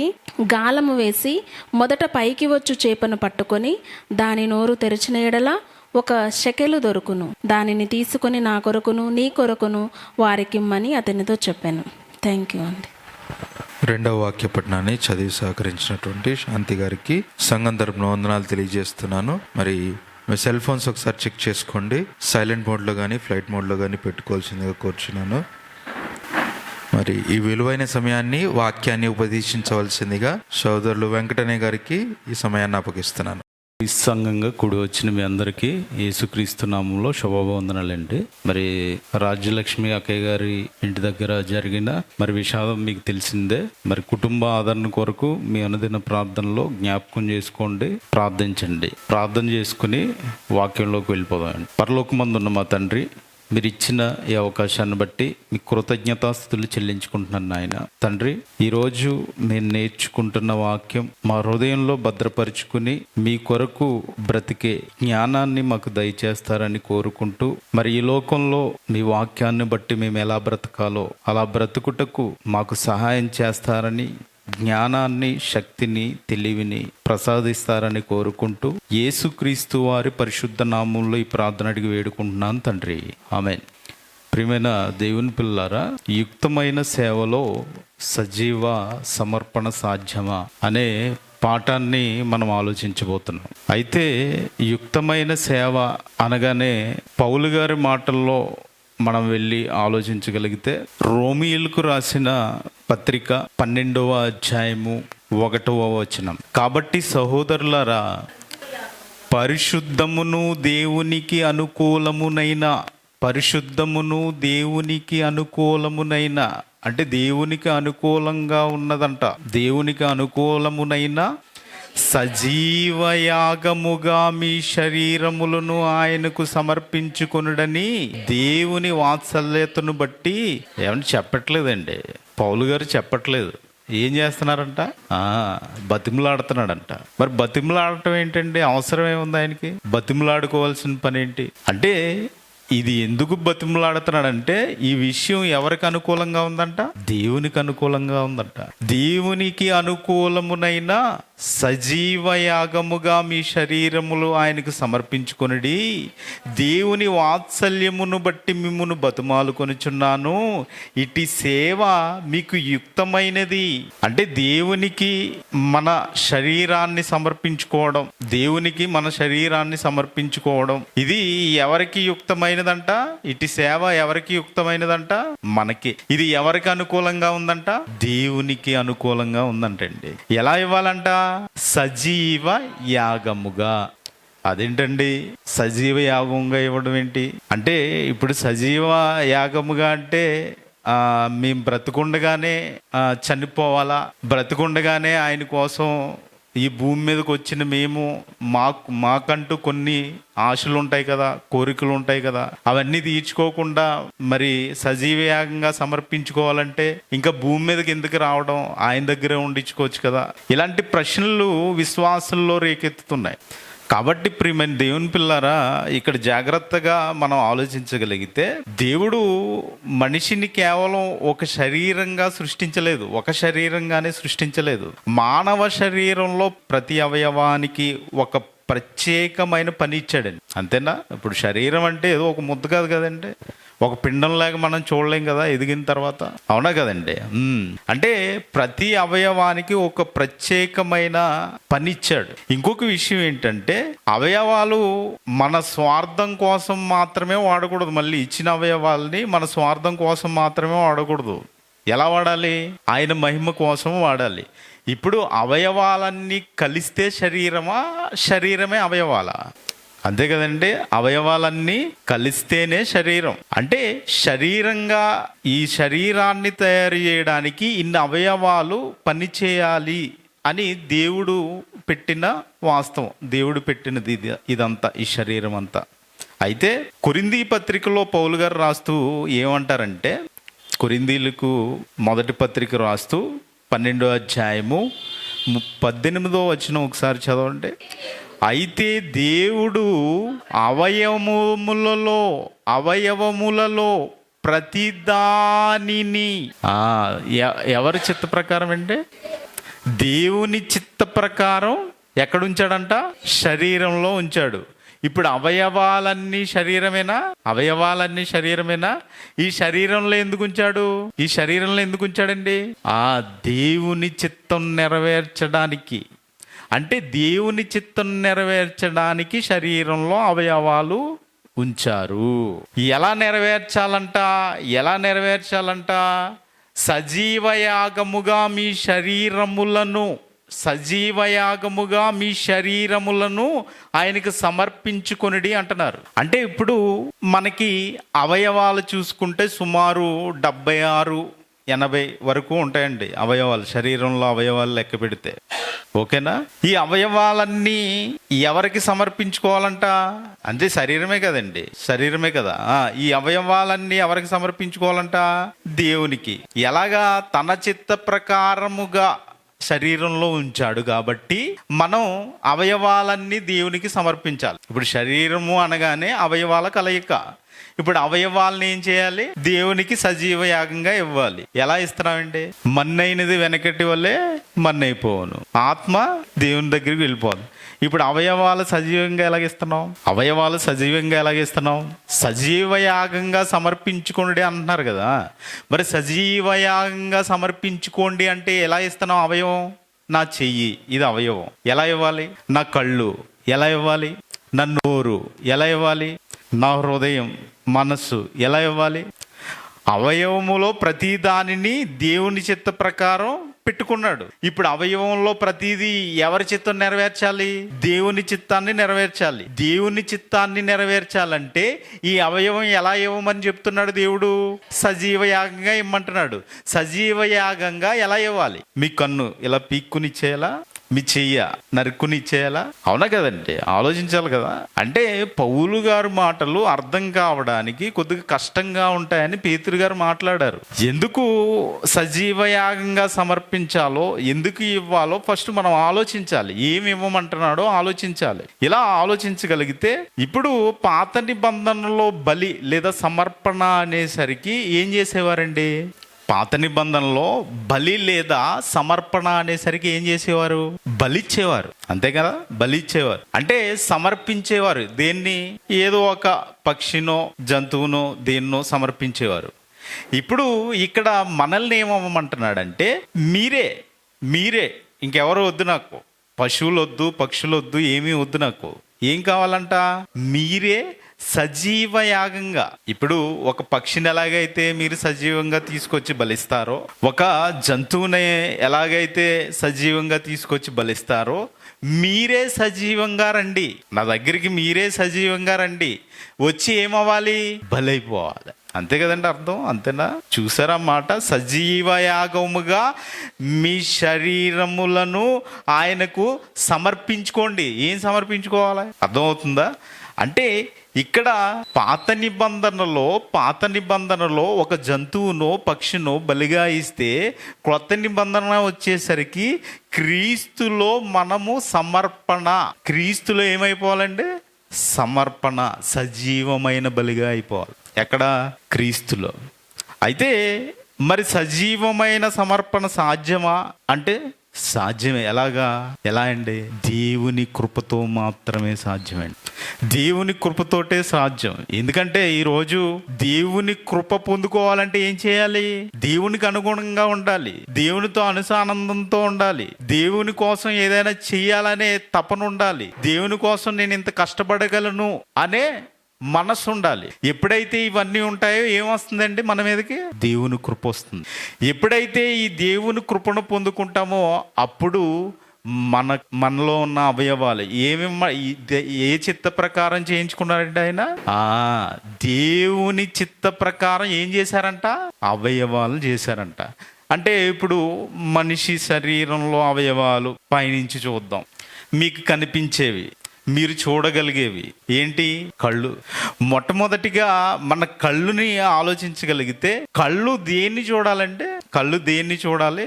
గాలము వేసి మొదట పైకి వచ్చు చేపను పట్టుకొని దాని నోరు తెరిచిన ఎడల 1 షెకెలు దొరుకును. దానిని తీసుకొని నా కొరకును నీ కొరకును వారికిమ్మని అతనితో చెప్పాను. థ్యాంక్ యూ అండి. 2వ వాక్య పఠనాన్ని చదివి సహకరించినటువంటి శాంతి గారికి సంఘం తరపున వందనాలు తెలియజేస్తున్నాను. మరి మీ సెల్ ఫోన్స్ ఒకసారి చెక్ చేసుకోండి. సైలెంట్ మోడ్లో కానీ ఫ్లైట్ మోడ్లో కానీ పెట్టుకోవాల్సిందిగా కోరుచున్నాను. మరి ఈ విలువైన సమయాన్ని వాక్యాన్ని ఉపదేశించవలసిందిగా సోదరులు వెంకటనే గారికి ఈ సమయాన్ని అప్పగిస్తున్నాను. సంఘంగా కూడి వచ్చిన మీ అందరికీ యేసుక్రీస్తు నామంలో శుభవందనాలండి. మరి రాజ్యలక్ష్మి అక్కయ్య గారి ఇంటి దగ్గర జరిగిన మరి విషాదం మీకు తెలిసిందే. మరి కుటుంబ ఆదరణ కొరకు మీ అనుదిన ప్రార్థనలో జ్ఞాపకం చేసుకోండి, ప్రార్థించండి. ప్రార్థన చేసుకుని వాక్యంలోకి వెళ్ళిపోదామండి. పరలోకమందున్న మా తండ్రి, మీరు ఇచ్చిన ఈ అవకాశాన్ని బట్టి మీ కృతజ్ఞతాస్తుతులు చెల్లించుకుంటున్నాను నాయన. తండ్రి, ఈరోజు నేను నేర్చుకుంటున్న వాక్యం మా హృదయంలో భద్రపరుచుకుని మీ కొరకు బ్రతికే జ్ఞానాన్ని మాకు దయచేస్తారని కోరుకుంటూ, మరి ఈ లోకంలో మీ వాక్యాన్ని బట్టి మేము ఎలా బ్రతకాలో అలా బ్రతుకుటకు మాకు సహాయం చేస్తారని, జ్ఞానాన్ని, శక్తిని, తెలివిని ప్రసాదిస్తారని కోరుకుంటూ యేసుక్రీస్తు వారి పరిశుద్ధ నామంలో ఈ ప్రార్థన అడిగి వేడుకుంటున్నాను తండ్రి, ఆమేన్. ప్రియమైన దేవుని పిల్లారా, యుక్తమైన సేవలో సజీవ సమర్పణ సాధ్యమా అనే పాఠాన్ని మనం ఆలోచించబోతున్నాం. అయితే యుక్తమైన సేవ అనగానే పౌలు గారి మాటల్లో మనం వెళ్ళి ఆలోచించగలిగితే, రోమీయులకు రాసిన పత్రిక 12వ అధ్యాయము 1వ వచనం, కాబట్టి సహోదరులారా, పరిశుద్ధమును దేవునికి అనుకూలమునైన అంటే దేవునికి అనుకూలంగా ఉన్నదంట, దేవునికి అనుకూలమునైన సజీవయాగముగా మీ శరీరములను ఆయనకు సమర్పించుకొనుడని దేవుని వాత్సల్యతను బట్టి. ఏమని చెప్పట్లేదండి, పౌలు గారు చెప్పట్లేదు. ఏం చేస్తున్నారంట? బతిమలాడుతున్నాడంట. మరి బతిమలాడటం ఏంటండి? అవసరం ఏముంది ఆయనకి? బతిమలాడుకోవాల్సిన పని ఏంటి అంటే, ఇది ఎందుకు బతిమలాడుతున్నాడంటే, ఈ విషయం ఎవరికి అనుకూలంగా ఉందంట? దేవునికి అనుకూలంగా ఉందంట. దేవునికి అనుకూలమునైన సజీవ యాగముగా మీ శరీరములు ఆయనకు సమర్పించుకొనుడి, దేవుని వాత్సల్యమును బట్టి మిమ్మును బతుమాలుకొనుచున్నాను, ఇటు సేవ మీకు యుక్తమైనది. అంటే దేవునికి మన శరీరాన్ని సమర్పించుకోవడం, దేవునికి మన శరీరాన్ని సమర్పించుకోవడం, ఇది ఎవరికి యుక్తమైనదంట? ఇటు సేవ ఎవరికి యుక్తమైనదంట? మనకి. ఇది ఎవరికి అనుకూలంగా ఉందంట? దేవునికి అనుకూలంగా ఉందంటండి. ఎలా ఇవ్వాలంట? సజీవ యాగముగా. అదేంటండి సజీవ యాగముగా ఇవ్వడం ఏంటి అంటే, ఇప్పుడు సజీవ యాగముగా అంటే మేము బ్రతుకుండగానే చనిపోవాలా? బ్రతుకుండగానే ఆయన కోసం ఈ భూమి మీదకి వచ్చిన మేము మాకంటూ కొన్ని ఆశలు ఉంటాయి కదా, కోరికలు ఉంటాయి కదా, అవన్నీ తీర్చుకోకుండా మరి సజీవయాగంగా సమర్పించుకోవాలంటే ఇంకా భూమి మీదకి ఎందుకు రావడం? ఆయన దగ్గరే ఉండించుకోవచ్చు కదా. ఇలాంటి ప్రశ్నలు విశ్వాసంలో రేకెత్తుతున్నాయి. కాబట్టి ప్రియమైన దేవుని పిల్లారా, ఇక్కడ జాగ్రత్తగా మనం ఆలోచించగలిగితే దేవుడు మనిషిని కేవలం ఒక శరీరంగా సృష్టించలేదు, ఒక శరీరంగానే సృష్టించలేదు. మానవ శరీరంలో ప్రతి అవయవానికి ఒక ప్రత్యేకమైన పని ఇచ్చాడండి. అంతేనా? ఇప్పుడు శరీరం అంటే ఏదో ఒక ముద్ద కాదు కదండి, ఒక పిండం లాగా మనం చూడలేం కదా ఎదిగిన తర్వాత, అవునా కదండి? అంటే ప్రతి అవయవానికి ఒక ప్రత్యేకమైన పని ఇచ్చాడు. ఇంకొక విషయం ఏంటంటే, అవయవాలు మన స్వార్థం కోసం మాత్రమే వాడకూడదు. మళ్ళీ ఇచ్చిన అవయవాల్ని మన స్వార్థం కోసం మాత్రమే వాడకూడదు. ఎలా వాడాలి? ఆయన మహిమ కోసం వాడాలి. ఇప్పుడు అవయవాలన్నీ కలిస్తే శరీరమా, శరీరమే అవయవాలా? అంతే కదండి, అవయవాలన్నీ కలిస్తేనే శరీరం. అంటే శరీరంగా ఈ శరీరాన్ని తయారు చేయడానికి ఇన్ని అవయవాలు పనిచేయాలి అని దేవుడు పెట్టిన వాస్తవం, దేవుడు పెట్టినది ఇదంతా, ఈ శరీరం అంతా. అయితే కొరింథీ పత్రికలో పౌలు గారు రాస్తూ ఏమంటారంటే, కొరింథీలకు మొదటి పత్రిక రాస్తూ 12వ అధ్యాయము 18వ వచనం ఒకసారి చదవండి. అయితే దేవుడు అవయవములలో ప్రతిదానిని ఎవరి చిత్త ప్రకారం అంటే, దేవుని చిత్త ప్రకారం ఎక్కడుంచాడంట? శరీరంలో ఉంచాడు. ఇప్పుడు అవయవాలన్నీ శరీరమేనా? అవయవాలన్నీ శరీరమేనా? ఈ శరీరంలో ఎందుకు ఉంచాడు? ఈ శరీరంలో ఎందుకు ఉంచాడండి? దేవుని చిత్తం నెరవేర్చడానికి. అంటే దేవుని చిత్తం నెరవేర్చడానికి శరీరంలో అవయవాలు ఉంచారు. ఎలా నెరవేర్చాలంట? సజీవయాగముగా మీ శరీరములను ఆయనకు సమర్పించుకొనిడి అంటున్నారు. అంటే ఇప్పుడు మనకి అవయవాలు చూసుకుంటే సుమారు 76-80 వరకు ఉంటాయండి అవయవాలు, శరీరంలో అవయవాలు లెక్క పెడితే. ఓకేనా? ఈ అవయవాలన్నీ ఎవరికి సమర్పించుకోవాలంట? అంటే శరీరమే కదండి, శరీరమే కదా. ఈ అవయవాలన్నీ ఎవరికి సమర్పించుకోవాలంట? దేవునికి. ఎలాగా? తన చిత్త ప్రకారముగా శరీరంలో ఉంచాడు కాబట్టి మనం అవయవాలన్నీ దేవునికి సమర్పించాలి. ఇప్పుడు శరీరము అనగానే అవయవాల కలయిక. ఇప్పుడు అవయవాలను ఏం చేయాలి? దేవునికి సజీవ యాగంగా ఇవ్వాలి. ఎలా ఇస్తున్నామండి? మన్నైనది వెనకటి వల్లే మన్నైపోవును, ఆత్మ దేవుని దగ్గరికి వెళ్ళిపోదు. ఇప్పుడు అవయవాలు సజీవంగా ఎలాగిస్తున్నాం? సజీవ యాగంగా సమర్పించుకోండి అంటున్నారు కదా. మరి సజీవ యాగంగా సమర్పించుకోండి అంటే ఎలా ఇస్తున్నాం అవయవం? నా చెయ్యి, ఇది అవయవం. ఎలా ఇవ్వాలి? నా కళ్ళు ఎలా ఇవ్వాలి? నా నోరు ఎలా ఇవ్వాలి? నా హృదయం, మనస్సు ఎలా ఇవ్వాలి? అవయవములో ప్రతి దానిని దేవుని చిత్త ప్రకారం పెట్టుకున్నాడు. ఇప్పుడు అవయవంలో ప్రతిదీ ఎవరి చిత్తం నెరవేర్చాలి? దేవుని చిత్తాన్ని నెరవేర్చాలి. దేవుని చిత్తాన్ని నెరవేర్చాలంటే ఈ అవయవం ఎలా ఇవ్వమని చెప్తున్నాడు దేవుడు? సజీవ యాగంగా ఇమ్మంటున్నాడు. సజీవ యాగంగా ఎలా ఇవ్వాలి? మీ కన్ను ఇలా పీక్కుని ఇచ్చేయాలా? మీ చెయ్య నరుక్కుని ఇచ్చేయాలా? అవునా కదండి? ఆలోచించాలి కదా. అంటే పౌలు గారు మాటలు అర్థం కావడానికి కొద్దిగా కష్టంగా ఉంటాయని పేతురు గారు మాట్లాడారు. ఎందుకు సజీవయాగంగా సమర్పించాలో, ఎందుకు ఇవ్వాలో ఫస్ట్ మనం ఆలోచించాలి. ఏమి ఇవ్వమంటున్నాడో ఆలోచించాలి. ఇలా ఆలోచించగలిగితే ఇప్పుడు పాత నిబంధనలో బలి లేదా సమర్పణ అనేసరికి ఏం చేసేవారండి? పాత నిబంధనలో బలి లేదా సమర్పణ అనేసరికి ఏం చేసేవారు? బలిచ్చేవారు. అంతే కదా? బలిచ్చేవారు అంటే సమర్పించేవారు. దేన్ని? ఏదో ఒక పక్షినో జంతువునో దేన్నో సమర్పించేవారు. ఇప్పుడు ఇక్కడ మనల్ని ఏమవ్వమంటున్నాడంటే, మీరే ఇంకెవరు వద్దు నాకు, పశువులు వద్దు, పక్షులు వద్దు, ఏమీ వద్దు నాకు. ఏం కావాలంట? మీరే సజీవ యాగంగా. ఇప్పుడు ఒక పక్షిని ఎలాగైతే మీరు సజీవంగా తీసుకొచ్చి బలిస్తారో, ఒక జంతువుని ఎలాగైతే సజీవంగా తీసుకొచ్చి బలిస్తారో, మీరే సజీవంగా రండి నా దగ్గరికి. మీరే సజీవంగా రండి. వచ్చి ఏమవ్వాలి? బలైపోవాలి. అంతే కదండి అర్థం? అంతేనా? చూసారా మాట? సజీవ యాగముగా మీ శరీరములను ఆయనకు సమర్పించుకోండి. ఏం సమర్పించుకోవాలి? అర్థమవుతుందా? అంటే ఇక్కడ పాత నిబంధనలో ఒక జంతువునో పక్షినో బలిగా ఇస్తే క్రొత్త నిబంధన వచ్చేసరికి క్రీస్తులో మనము సమర్పణ, క్రీస్తులో ఏమైపోవాలంటే సమర్పణ, సజీవమైన బలిగా అయిపోవాలి. ఎక్కడ? క్రీస్తులో. అయితే మరి సజీవమైన సమర్పణ సాధ్యమా అంటే సాధ్యమే. ఎలా అండి? దేవుని కృపతో మాత్రమే సాధ్యమండి. దేవుని కృపతోటే సాధ్యం. ఎందుకంటే ఈరోజు దేవుని కృప పొందుకోవాలంటే ఏం చేయాలి? దేవునికి అనుగుణంగా ఉండాలి, దేవునితో అనుసానందంతో ఉండాలి, దేవుని కోసం ఏదైనా చేయాలనే తపన ఉండాలి, దేవుని కోసం నేను ఇంత కష్టపడగలను అనే మనసు ఉండాలి. ఎప్పుడైతే ఇవన్నీ ఉంటాయో ఏమొస్తుందండి మన మీదకి? దేవుని కృప వస్తుంది. ఎప్పుడైతే ఈ దేవుని కృపను పొందుకుంటామో అప్పుడు మనలో ఉన్న అవయవాలు ఏ చిత్త ప్రకారం చేయించుకున్నారంటే ఆయన దేవుని చిత్త ప్రకారం ఏం చేశారంట? అవయవాలు చేశారంట. అంటే ఇప్పుడు మనిషి శరీరంలో అవయవాలు పైనుంచి చూద్దాం, మీకు కనిపించేవి, మీరు చూడగలిగేవి ఏంటి? కళ్ళు. మొట్టమొదటిగా మన కళ్ళుని ఆలోచించగలిగితే కళ్ళు దేన్ని చూడాలంటే, కళ్ళు దేన్ని చూడాలి?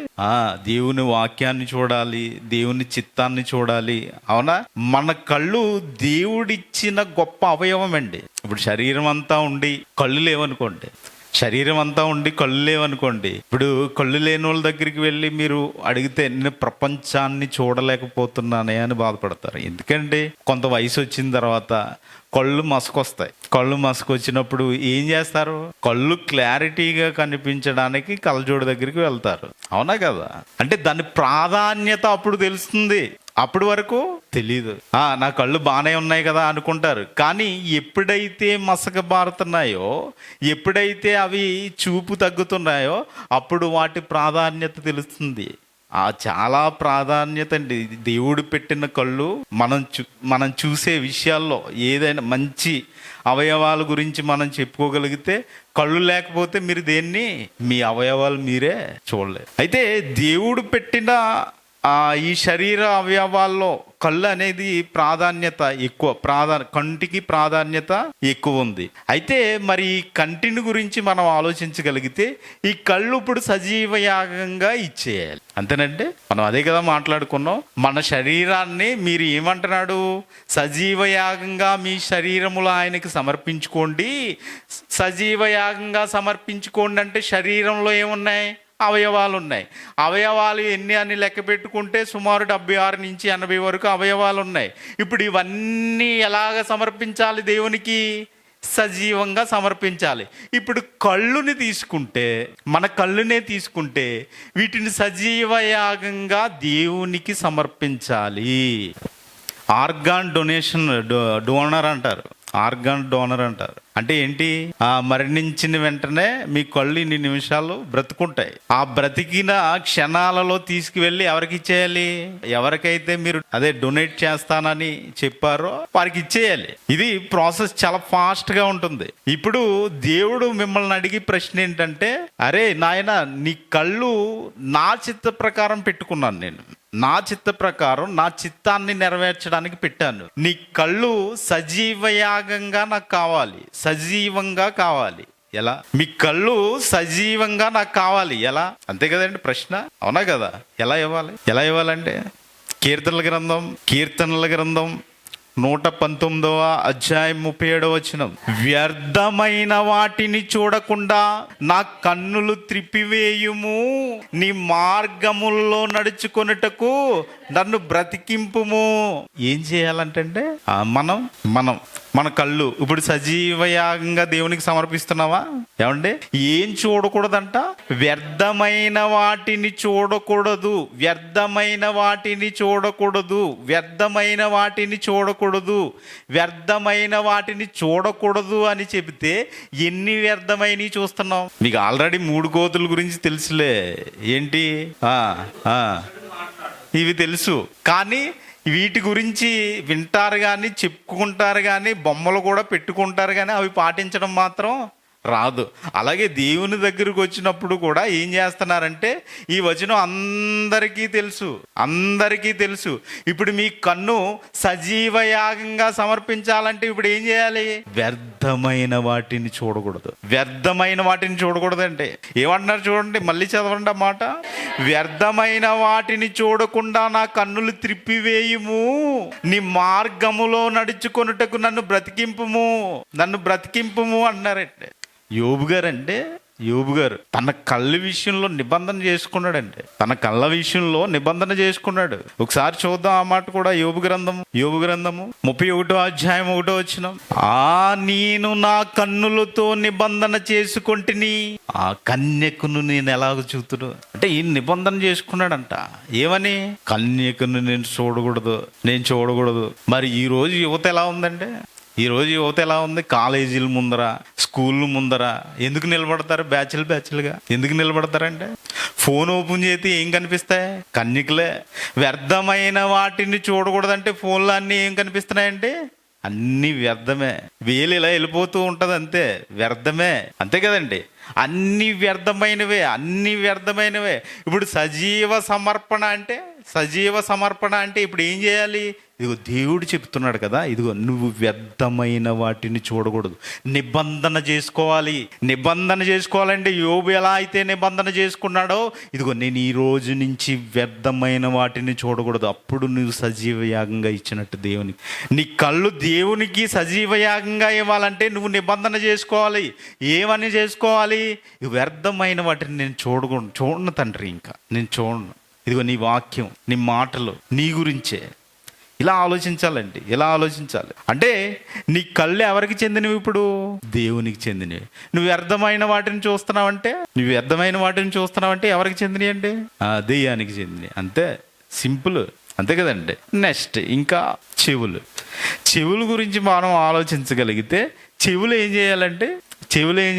దేవుని వాక్యాన్ని చూడాలి, దేవుని చిత్తాన్ని చూడాలి. అవునా? మన కళ్ళు దేవుడిచ్చిన గొప్ప అవయవం అండి. ఇప్పుడు శరీరం అంతా ఉండి కళ్ళు లేవనుకోండి, శరీరం అంతా ఉండి కళ్ళు లేవనుకోండి, ఇప్పుడు కళ్ళు లేని వాళ్ళ దగ్గరికి వెళ్ళి మీరు అడిగితే నేను ప్రపంచాన్ని చూడలేకపోతున్నానే అని బాధపడతారు. ఎందుకంటే కొంత వయసు వచ్చిన తర్వాత కళ్ళు మసకొస్తాయి. కళ్ళు మసకొచ్చినప్పుడు ఏం చేస్తారు? కళ్ళు క్లారిటీగా కనిపించడానికి కళ్ళజోడు దగ్గరికి వెళ్తారు. అవునా కదా? అంటే దాని ప్రాధాన్యత అప్పుడు తెలుస్తుంది, అప్పటి వరకు తెలీదు. నా కళ్ళు బాగానే ఉన్నాయి కదా అనుకుంటారు. కానీ ఎప్పుడైతే మసక బారుతున్నాయో, ఎప్పుడైతే అవి చూపు తగ్గుతున్నాయో అప్పుడు వాటి ప్రాధాన్యత తెలుస్తుంది. చాలా ప్రాధాన్యత అండి. దేవుడు పెట్టిన కళ్ళు మనం చూసే విషయాల్లో ఏదైనా మంచి అవయవాల గురించి మనం చెప్పుకోగలిగితే, కళ్ళు లేకపోతే మీరు దేన్ని, మీ అవయవాలు మీరే చూడలేరు. అయితే దేవుడు పెట్టిన ఈ శరీర అవయవాల్లో కళ్ళు అనేది ప్రాధాన్యత ఎక్కువ, కంటికి ప్రాధాన్యత ఎక్కువ ఉంది. అయితే మరి కంటిని గురించి మనం ఆలోచించగలిగితే ఈ కళ్ళు ఇప్పుడు సజీవ యాగంగా ఇచ్చేయాలి. అంతేనంటే మనం అదే కదా మాట్లాడుకున్నాం. మన శరీరాన్ని మీరు ఏమంటున్నాడు? సజీవ యాగంగా మీ శరీరములో ఆయనకి సమర్పించుకోండి. సజీవ యాగంగా సమర్పించుకోండి అంటే శరీరంలో ఏమున్నాయి? అవయవాలు ఉన్నాయి. అవయవాలు ఎన్ని అని లెక్క పెట్టుకుంటే సుమారు 76 నుంచి 80 వరకు అవయవాలు ఉన్నాయి. ఇప్పుడు ఇవన్నీ ఎలాగ సమర్పించాలి? దేవునికి సజీవంగా సమర్పించాలి. ఇప్పుడు కళ్ళుని తీసుకుంటే, మన కళ్ళునే తీసుకుంటే వీటిని సజీవ యాగంగా దేవునికి సమర్పించాలి. ఆర్గాన్ డోనర్ అంటారు. ఆర్గాన్ డోనర్ అంటారు. అంటే ఏంటి? మరణించిన వెంటనే మీ కళ్ళు ఇన్ని నిమిషాలు బ్రతుకుంటాయి. ఆ బ్రతికిన క్షణాలలో తీసుకువెళ్ళి ఎవరికి ఇచ్చేయాలి? ఎవరికైతే మీరు డొనేట్ చేస్తానని చెప్పారో వారికి ఇచ్చేయాలి. ఇది ప్రాసెస్ చాలా ఫాస్ట్ గా ఉంటుంది. ఇప్పుడు దేవుడు మిమ్మల్ని అడిగి ప్రశ్న ఏంటంటే, అరే నాయన, నీ కళ్ళు నా చిత్త ప్రకారం పెట్టుకున్నాను, నేను నా చిత్త ప్రకారం నా చిత్తాన్ని నెరవేర్చడానికి పెట్టాను. నీ కళ్ళు సజీవయాగంగా నాకు కావాలి, సజీవంగా కావాలి. ఎలా? మీ కళ్ళు సజీవంగా నాకు కావాలి. ఎలా? అంతే కదండి ప్రశ్న. అవునా కదా? ఎలా ఇవ్వాలంటే కీర్తనల గ్రంథం 119వ అధ్యాయం 37వ వచనం, వ్యర్థమైన వాటిని చూడకుండా నా కన్నులు త్రిప్పివేయుము, నీ మార్గముల్లో నడుచుకొనుటకు నన్ను బ్రతికింపుము. ఏం చేయాలంటే మన కళ్ళు ఇప్పుడు సజీవయాగంగా దేవునికి సమర్పిస్తున్నావా? ఏమండి? ఏం చూడకూడదంట? వ్యర్థమైన వాటిని చూడకూడదు, వ్యర్థమైన వాటిని చూడకూడదు, వ్యర్థమైన వాటిని చూడకూడదు, వ్యర్థమైన వాటిని చూడకూడదు అని చెబితే ఎన్ని వ్యర్థమైనవి చూస్తున్నాం? మీకు ఆల్రెడీ 3 కోతుల గురించి తెలుసులే. ఏంటి? ఇవి తెలుసు. కానీ వీటి గురించి వింటారు కానీ, చెప్పుకుంటారు కానీ, బొమ్మలు కూడా పెట్టుకుంటారు కానీ అవి పాటించడం మాత్రం రాదు. అలాగే దేవుని దగ్గరికి వచ్చినప్పుడు కూడా ఏం చేస్తున్నారంటే ఈ వచనం అందరికీ తెలుసు. ఇప్పుడు మీ కన్ను సజీవ యాగంగా సమర్పించాలంటే ఇప్పుడు ఏం చేయాలి? వ్యర్థమైన వాటిని చూడకూడదు అంటే ఏమంటున్నారు చూడండి, మళ్ళీ చదవండి ఆ మాట. వ్యర్థమైన వాటిని చూడకుండా నా కన్నులు త్రిప్పివేయుము, నీ మార్గములో నడుచుకొనుటకు నన్ను బ్రతికింపుము అన్నారంటే. యోబు గారు తన కళ్ళ విషయంలో నిబంధన చేసుకున్నాడు. ఒకసారి చూద్దాం ఆ మాట కూడా. యోబు గ్రంథము 31వ అధ్యాయం 1వ వచనం. నేను నా కన్నులతో నిబంధన చేసుకొంటిని, ఆ కన్యకును నేను ఎలాగ చూతును అంటే ఈ నిబంధన చేసుకున్నాడంట. ఏమని? కన్యకును నేను చూడకూడదు. మరి ఈ రోజు యువత ఎలా ఉంది? కాలేజీల ముందర, స్కూల్ ముందర ఎందుకు నిలబడతారు? బ్యాచ్లుగా ఎందుకు నిలబడతారంటే ఫోన్ ఓపెన్ చేసి ఏం కనిపిస్తాయి? కన్యకలే. వ్యర్థమైన వాటిని చూడకూడదంటే ఫోన్లో అన్నీ ఏం కనిపిస్తున్నాయంటే అన్ని వ్యర్థమే. వేలు ఇలా వెళ్ళిపోతూ ఉంటుంది, అంతే, వ్యర్థమే, అంతే కదండి. అన్ని వ్యర్థమైనవే. ఇప్పుడు సజీవ సమర్పణ అంటే ఇప్పుడు ఏం చేయాలి? ఇదిగో దేవుడు చెప్తున్నాడు కదా, ఇదిగో నువ్వు వ్యర్థమైన వాటిని చూడకూడదు, నిబంధన చేసుకోవాలంటే యోబు ఎలా అయితే నిబంధన చేసుకున్నాడో, ఇదిగో నేను ఈ రోజు నుంచి వ్యర్థమైన వాటిని చూడకూడదు. అప్పుడు నువ్వు సజీవ యాగంగా ఇచ్చినట్టు దేవునికి. నీ కళ్ళు దేవునికి సజీవ యాగంగా ఇవ్వాలంటే నువ్వు నిబంధన చేసుకోవాలి. ఏమని చేసుకోవాలి? వ్యర్థమైన వాటిని నేను చూడను తండ్రి, ఇంకా నేను చూడను. ఇదిగో నీ వాక్యం, నీ మాటలు నీ గురించే. ఇలా ఆలోచించాలి అంటే నీ కళ్ళు ఎవరికి చెందినవి? ఇప్పుడు దేవునికి చెందినవి. నువ్వు వ్యర్థమైన వాటిని చూస్తున్నావంటే ఎవరికి చెందినవి అంటే దెయ్యానికి చెందినవి. అంతే, సింపుల్, అంతే కదండి. నెక్స్ట్ ఇంకా చెవుల గురించి మనం ఆలోచించగలిగితే చెవులు ఏం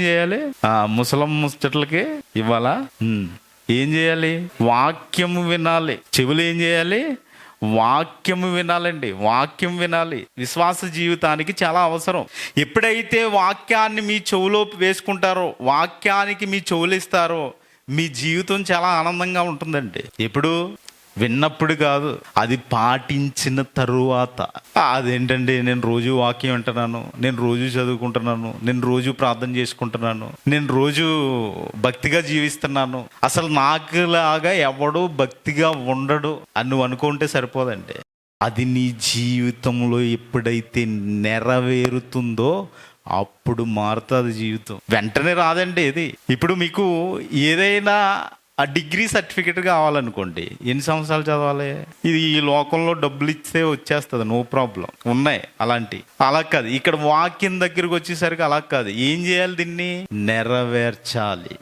చేయాలి? ముసలం ముచ్చట్లకి ఇవ్వాలా? ఏం చేయాలి? వాక్యము వినాలి. చెవులు ఏం చేయాలి? వాక్యము వినాలి. విశ్వాస జీవితానికి చాలా అవసరం. ఎప్పుడైతే వాక్యాన్ని మీ చెవులో వేసుకుంటారో, వాక్యానికి మీ చెవులు ఇస్తారో, మీ జీవితం చాలా ఆనందంగా ఉంటుందండి. ఎప్పుడు? విన్నప్పుడు కాదు, అది పాటించిన తరువాత. అదేంటండి, నేను రోజు వాక్యం వింటున్నాను, నేను రోజు చదువుకుంటున్నాను, నేను రోజు ప్రార్థన చేసుకుంటున్నాను, నేను రోజు భక్తిగా జీవిస్తున్నాను, అసలు నాకులాగా ఎవడో భక్తిగా ఉండడు అని నువ్వు అనుకుంటే సరిపోదండి. అది నీ జీవితంలో ఎప్పుడైతే నెరవేరుతుందో అప్పుడు మారుతుంది జీవితం. వెంటనే రాదండి ఇది. ఇప్పుడు మీకు ఏదైనా ఆ డిగ్రీ సర్టిఫికెట్ కావాలనుకోండి, ఎన్ని సంవత్సరాలు చదవాలి? ఇది ఈ లోకంలో డబ్బులు ఇస్తే వచ్చేస్తుంది, నో ప్రాబ్లం, ఉన్నాయి అలాంటి. అలా కాదు, ఇక్కడ వాక్యం దగ్గరకు వచ్చేసరికి అలా కాదు. ఏం చేయాలి? దీన్ని నెరవేర్చాలి.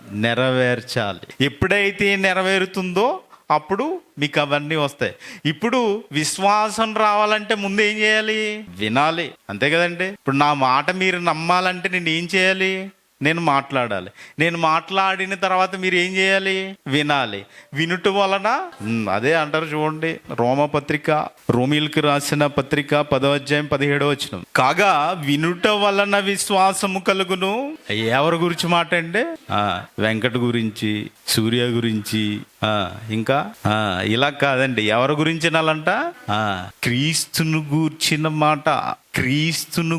ఎప్పుడైతే నెరవేరుతుందో అప్పుడు మీకు అవన్నీ వస్తాయి. ఇప్పుడు విశ్వాసం రావాలంటే ముందు ఏం చేయాలి? వినాలి, అంతే కదండి. ఇప్పుడు నా మాట మీరు నమ్మాలంటే నేను ఏం చేయాలి? నేను మాట్లాడాలి. నేను మాట్లాడిన తర్వాత మీరు ఏం చేయాలి? వినాలి. వినుట వలన, అదే అంటారు చూడండి, రోమీలకు రాసిన పత్రిక 10వ అధ్యాయం 17వ వచనం. కాగా వినుట వలన విశ్వాసము కలుగును. ఎవరి గురించి మాట అండి? వెంకట గురించి, సూర్య గురించి, ఇంకా ఇలా కాదండి. ఎవరి గురించి వినాలంట? క్రీస్తును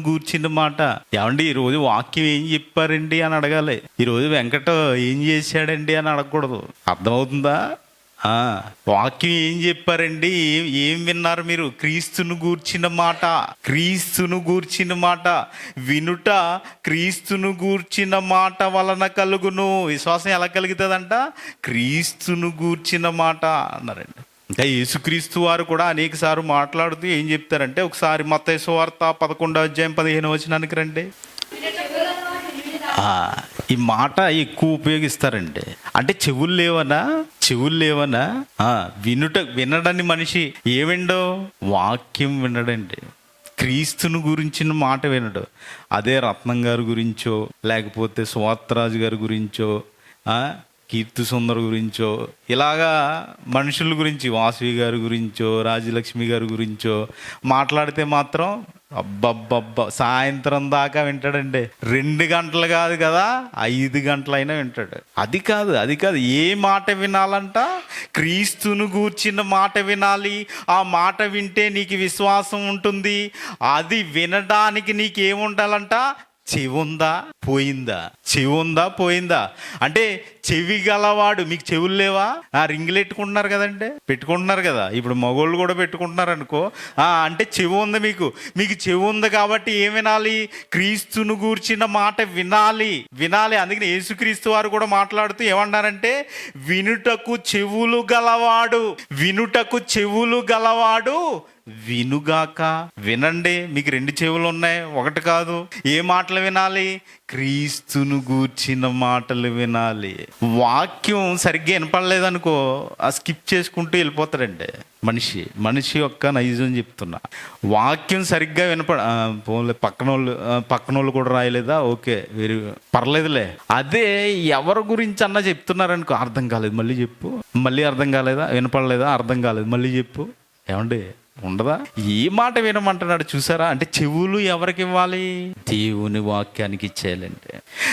గూర్చిన మాట. ఏమండి ఈరోజు వాక్యం ఏం చెప్పారండి అని అడగాలి. ఈరోజు వెంకట ఏం చేశాడండి అని అడగకూడదు. అర్థమవుతుందా? వాక్యం ఏం చెప్పారండి, ఏం విన్నారు మీరు? క్రీస్తును గూర్చిన మాట. వినుట క్రీస్తును గూర్చిన మాట వలన కలుగును. విశ్వాసం ఎలా కలుగుతుందంట? క్రీస్తును గూర్చిన మాట అన్నారండి. ఇంకా యేసుక్రీస్తు వారు కూడా అనేక సార్లు మాట్లాడుతూ ఏం చెప్తారంటే, ఒకసారి మత్తయి సువార్త 11వ అధ్యాయం 15వ వచనానికి రండి. ఈ మాట ఎక్కువ ఉపయోగిస్తారండి. అంటే చెవులు లేవనా? వినడని మనిషి ఏమిండో? వాక్యం వినడండి. క్రీస్తును గురించిన మాట వినడు. అదే రత్నం గారి గురించో, లేకపోతే సువార్తరాజు గారి గురించో, కీర్తి సుందర్ గురించో ఇలాగా మనుషుల గురించి వాసవి గారి గురించో రాజ్యలక్ష్మి గారి గురించో మాట్లాడితే మాత్రం అబ్బబ్బబ్బా సాయంత్రం దాకా వింటాడండి. 2 గంటలు కాదు కదా, 5 గంటలైనా వింటాడు. అది కాదు ఏ మాట వినాలంట? క్రీస్తును గూర్చిన మాట వినాలి. ఆ మాట వింటే నీకు విశ్వాసం ఉంటుంది. అది వినడానికి నీకేముండాలంట? చెవి ఉందా పోయిందా అంటే చెవి గలవాడు. మీకు చెవులు లేవా? రింగులు పెట్టుకుంటున్నారు కదా ఇప్పుడు మగోళ్ళు కూడా పెట్టుకుంటున్నారు అనుకో. అంటే చెవి ఉంది మీకు చెవి ఉంది కాబట్టి ఏం వినాలి? క్రీస్తును గూర్చిన మాట వినాలి. అందుకని యేసుక్రీస్తు వారు కూడా మాట్లాడుతూ ఏమన్నారంటే వినుటకు చెవులు గలవాడు వినుగాక. వినండి. మీకు 2 చెవులు ఉన్నాయి, 1 కాదు. ఏ మాటలు వినాలి? క్రీస్తును గూర్చిన మాటలు వినాలి. వాక్యం సరిగ్గా వినపడలేదనుకో స్కిప్ చేసుకుంటూ వెళ్ళిపోతాడండి మనిషి యొక్క నైజం చెప్తున్నా. వాక్యం సరిగ్గా పక్కనోళ్ళు కూడా రాయలేదా? ఓకే, పర్లేదులే. అదే ఎవరి గురించి అన్నా చెప్తున్నారనుకో అర్థం కాలేదు మళ్ళీ చెప్పు, మళ్ళీ అర్థం కాలేదా, వినపడలేదా, అర్థం కాలేదు మళ్ళీ చెప్పు. ఏమండి ఉండదా? ఏ మాట వినమంటున్నాడు చూసారా? అంటే చెవులు ఎవరికి ఇవ్వాలి? దేవుని వాక్యానికి ఇచ్చేయాలంటే.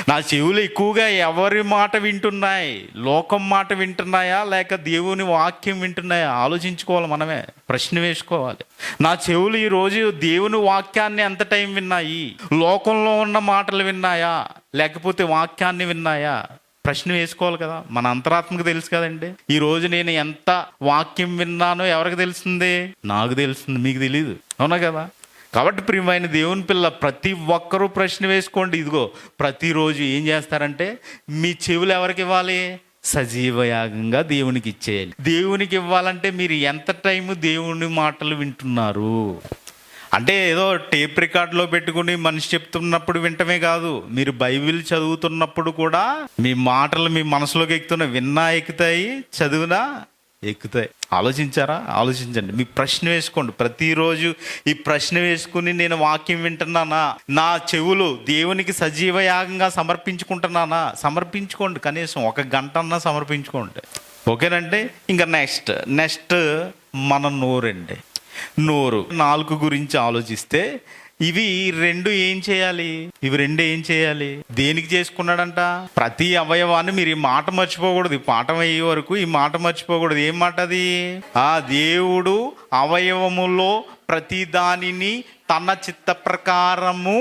నా చెవులు ఎక్కువగా ఎవరి మాట వింటున్నాయి? లోకం మాట వింటున్నాయా లేక దేవుని వాక్యం వింటున్నాయా? ఆలోచించుకోవాలి, మనమే ప్రశ్న వేసుకోవాలి. నా చెవులు ఈరోజు దేవుని వాక్యాన్ని ఎంత టైం విన్నాయి? లోకంలో ఉన్న మాటలు విన్నాయా లేకపోతే వాక్యాన్ని విన్నాయా? ప్రశ్న వేసుకోవాలి కదా. మన అంతరాత్మకు తెలుసు కదండి. ఈ రోజు నేను ఎంత వాక్యం విన్నానో ఎవరికి తెలుస్తుంది? నాకు తెలుస్తుంది, మీకు తెలీదు. అవునా కదా? కాబట్టి ప్రియమైన దేవుని పిల్ల ప్రతి ఒక్కరూ ప్రశ్న వేసుకోండి. ఇదిగో ప్రతిరోజు ఏం చేస్తారంటే మీ చెవులు ఎవరికి ఇవ్వాలి? సజీవయాగంగా దేవునికి ఇచ్చేయాలి. దేవునికి ఇవ్వాలంటే మీరు ఎంత టైము దేవుని మాటలు వింటున్నారు? అంటే ఏదో టేప్ రికార్డులో పెట్టుకుని మనిషి చెప్తున్నప్పుడు వింటమే కాదు, మీరు బైబిల్ చదువుతున్నప్పుడు కూడా మీ మాటలు మీ మనసులోకి విన్నా ఎక్కుతాయి, చదివినా ఎక్కుతాయి. ఆలోచించండి. మీ ప్రశ్న వేసుకోండి. ప్రతిరోజు ఈ ప్రశ్న వేసుకుని నేను వాక్యం వింటున్నానా? నా చెవులు దేవునికి సజీవ యాగంగా సమర్పించుకుంటున్నానా? సమర్పించుకోండి. కనీసం 1 గంట అన్నా సమర్పించుకోండి. ఓకేనండి. ఇంకా నెక్స్ట్ మన నోరండి. నోరు, నాలుక గురించి ఆలోచిస్తే ఇవి 2 ఏం చేయాలి? దేనికి చేసుకున్నాడంట? ప్రతి అవయవాన్ని మీరు ఈ మాట మర్చిపోకూడదు. పాఠం అయ్యే వరకు ఈ మాట మర్చిపోకూడదు. ఏం మాట అది? దేవుడు అవయవములో ప్రతి దానిని తన చిత్త ప్రకారము.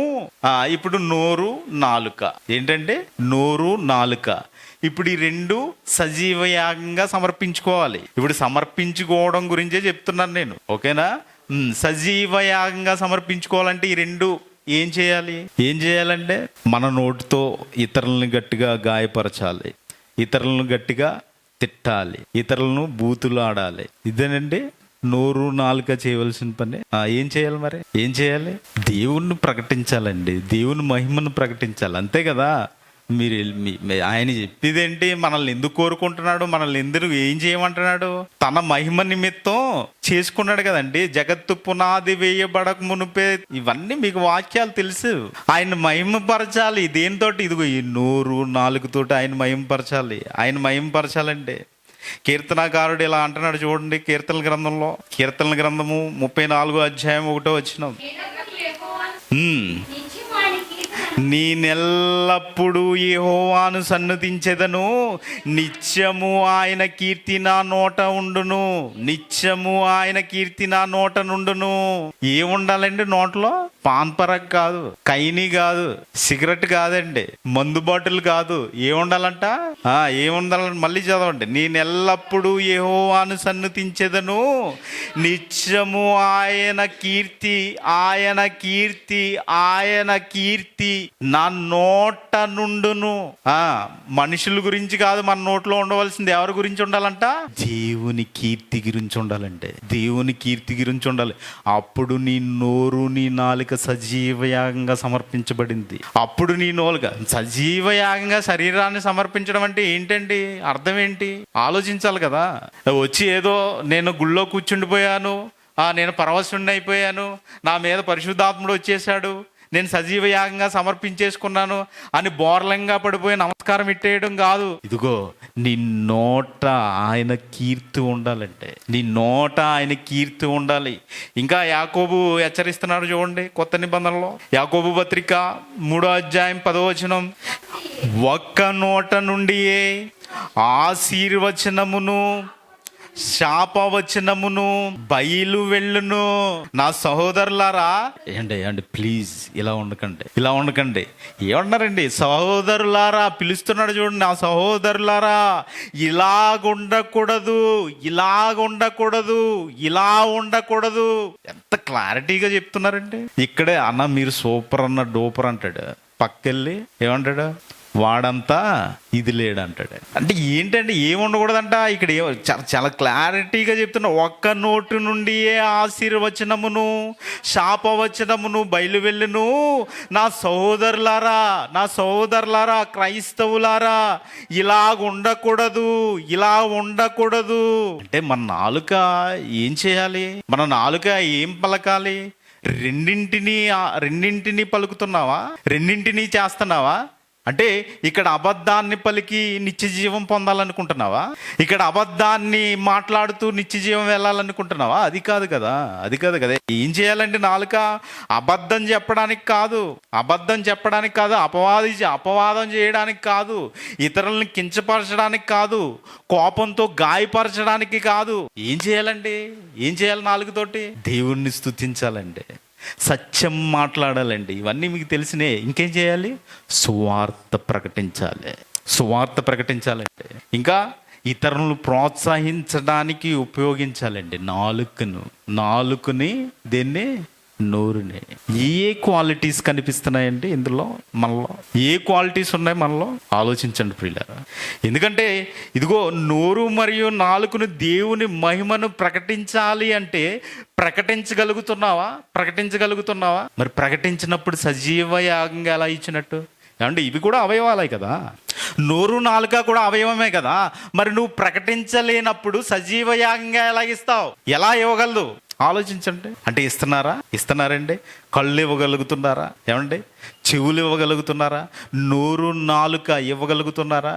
ఇప్పుడు నోరు, నాలుక. ఏంటంటే నోరు, నాలుక. ఇప్పుడు ఈ 2 సజీవయాగంగా సమర్పించుకోవాలి. ఇప్పుడు సమర్పించుకోవడం గురించే చెప్తున్నాను నేను. ఓకేనా? సజీవయాగంగా సమర్పించుకోవాలంటే ఈ 2 ఏం చేయాలంటే మన నోటితో ఇతరులను గట్టిగా గాయపరచాలి, ఇతరులను గట్టిగా తిట్టాలి, ఇతరులను బూతులు ఆడాలి. ఇదేనండి నోరు, నాలుక చేయవలసిన పని. ఏం చేయాలి మరి? దేవుణ్ణి ప్రకటించాలండి. దేవుని మహిమను ప్రకటించాలి. అంతే కదా? మీరు ఆయన చెప్పేదేంటి? మనల్ని ఎందుకు కోరుకుంటున్నాడు? మనల్ని ఎందుకు ఏం చేయమంటున్నాడు? తన మహిమ నిమిత్తం చేసుకున్నాడు కదండి. జగత్తు పునాది వేయబడక మునిపే. ఇవన్నీ మీకు వాక్యాలు తెలుసు. ఆయన మహిమపరచాలి. దేనితో? ఇదిగో ఈ నోరు, నాలుగుతోటి ఆయన మహిమపరచాలండి. కీర్తనాకారుడు ఇలా అంటున్నాడు చూడండి. కీర్తనల గ్రంథము 34వ అధ్యాయం 1వ వచనం. నేనెల్లప్పుడూ యెహోవాను సన్నుతించెదను, నిత్యము ఆయన కీర్తి నా నోట నుండును. ఏముండాలండి నోట్లో? పాన్ పరక్ కాదు, కైని కాదు, సిగరెట్ కాదండి, మందు బాటిల్ కాదు. ఏముండాలంట? మళ్ళీ చదవండి. నేనెల్లప్పుడూ యెహోవాను సన్నుతించెదను, నిత్యము ఆయన కీర్తి నా నోట నుండును. మనుషుల గురించి కాదు మన నోట్లో ఉండవలసింది. ఎవరి గురించి ఉండాలంట? దేవుని కీర్తి గురించి ఉండాలంటే. దేవుని కీర్తి గురించి ఉండాలి. అప్పుడు నీ నోరు, నీ నాలుక సజీవయాగంగా సమర్పించబడింది. అప్పుడు నీ నోలుగా సజీవయాగంగా శరీరాన్ని సమర్పించడం అంటే ఏంటండి? అర్థం ఏంటి? ఆలోచించాలి కదా. వచ్చి ఏదో నేను గుళ్ళో కూర్చుండిపోయాను, నేను పరవశుణ్ణి అయిపోయాను, నా మీద పరిశుద్ధాత్ముడు వచ్చేసాడు, నేను సజీవ యాగంగా సమర్పించేసుకున్నాను అని బోర్లంగా పడిపోయి నమస్కారం ఇట్టేయడం కాదు. ఇదిగో నీ నోట ఆయన కీర్తి ఉండాలంటే, నీ నోట ఆయన కీర్తి ఉండాలి. ఇంకా యాకోబు హెచ్చరిస్తున్నాడు చూడండి కొత్త నిబంధనలో, యాకోబు పత్రిక 3వ అధ్యాయం 10వ వచనం, ఒక్క నోట నుండియే ఆశీర్వచనమును శాపవచనమును బయలు వెళ్ళును. నా సహోదరులారా, అండి ప్లీజ్ ఇలా ఉండకండి. ఏమన్నారండి? సహోదరులారా పిలుస్తున్నాడు చూడండి. నా సహోదరులారా, ఇలాగుండకూడదు. ఇలా ఉండకూడదు. ఎంత క్లారిటీగా చెప్తున్నారండి. ఇక్కడే అన్న మీరు సూపర్ అన్న డోపర్ అంటాడు, పక్కెళ్ళి ఏమంటాడు? వాడంతా ఇది లేడంటాడు. అంటే ఏంటంటే ఏముండకూడదంట ఇక్కడ. చాలా క్లారిటీగా చెప్తున్నా, ఒక్క నోటు నుండి ఆశీర్వచనమును శాపవచనమును బయలు వెళ్ళును. నా సహోదరులారా క్రైస్తవులారా, ఇలా ఉండకూడదు. అంటే మన నాలుక ఏం చేయాలి? మన నాలుక ఏం పలకాలి? రెండింటినీ పలుకుతున్నావా? రెండింటినీ చేస్తున్నావా? అంటే ఇక్కడ అబద్ధాన్ని పలికి నిత్య జీవం పొందాలనుకుంటున్నావా? ఇక్కడ అబద్ధాన్ని మాట్లాడుతూ నిత్య జీవం వెళ్ళాలనుకుంటున్నావా? అది కాదు కదా. ఏం చేయాలంటే నాలుక అబద్ధం చెప్పడానికి కాదు, అపవాదం చేయడానికి కాదు, ఇతరులను కించపరచడానికి కాదు, కోపంతో గాయపరచడానికి కాదు. ఏం చేయాలి నాలుగుతోటి? దేవుణ్ణి స్తుతించాలండి, సత్యం మాట్లాడాలండి. ఇవన్నీ మీకు తెలిసినే. ఇంకేం చేయాలి? సువార్త ప్రకటించాలండి. ఇంకా ఇతరులను ప్రోత్సహించడానికి ఉపయోగించాలండి నాలుకని దేన్ని? నోరుని. ఏ క్వాలిటీస్ కనిపిస్తున్నాయండి ఇందులో? మనలో ఏ క్వాలిటీస్ ఉన్నాయి మనలో? ఆలోచించండి ప్రియులారా. ఎందుకంటే ఇదిగో నోరు మరియు నాలుకను దేవుని మహిమను ప్రకటించాలి అంటే ప్రకటించగలుగుతున్నావా? మరి ప్రకటించినప్పుడు సజీవ యాగంగా ఎలా ఇచ్చినట్టు? అంటే ఇవి కూడా అవయవాలే కదా. నోరు నాలుక కూడా అవయవమే కదా. మరి నువ్వు ప్రకటించలేనప్పుడు సజీవ యాగంగా ఎలా ఇస్తావు? ఎలా ఇవ్వగలదు? ఆలోచించండి. అంటే ఇస్తున్నారండి. కళ్ళు ఇవ్వగలుగుతున్నారా? ఏమండి చెవులు ఇవ్వగలుగుతున్నారా? నోరు నాలుక ఇవ్వగలుగుతున్నారా?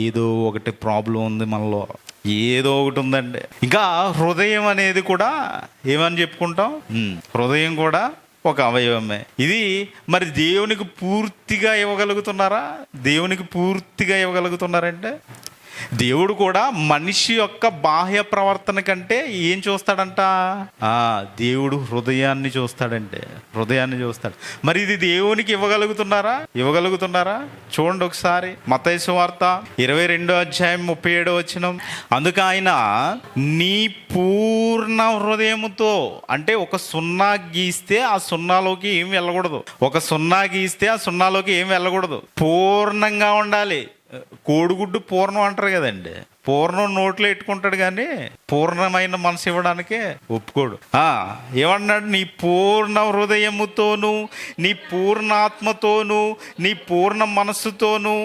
ఏదో ఒకటి ప్రాబ్లం ఉంది మనలో, ఏదో ఒకటి ఉందండి. ఇంకా హృదయం అనేది కూడా ఏమని చెప్పుకుంటాం? హృదయం కూడా ఒక అవయవమే. ఇది మరి దేవునికి పూర్తిగా ఇవ్వగలుగుతున్నారంటే దేవుడు కూడా మనిషి యొక్క బాహ్య ప్రవర్తన కంటే ఏం చూస్తాడంట? దేవుడు హృదయాన్ని చూస్తాడు. మరి ఇది దేవునికి ఇవ్వగలుగుతున్నారా? చూడండి ఒకసారి మత్తయి సువార్త 22వ అధ్యాయం 37వ వచనం, అందుకు ఆయన నీ పూర్ణ హృదయముతో, అంటే ఒక సున్నా గీస్తే ఆ సున్నాలోకి ఏం వెళ్ళకూడదు. పూర్ణంగా ఉండాలి. కోడిగుడ్డు పూర్ణం అంటారు కదండి. పూర్ణం నోట్లో ఎట్టుకుంటాడు కానీ పూర్ణమైన మనసు ఇవ్వడానికే ఒప్పుకోడు. ఏమన్నాడు? నీ పూర్ణ హృదయముతోను, నీ పూర్ణాత్మతోను, నీ పూర్ణ మనస్సుతోను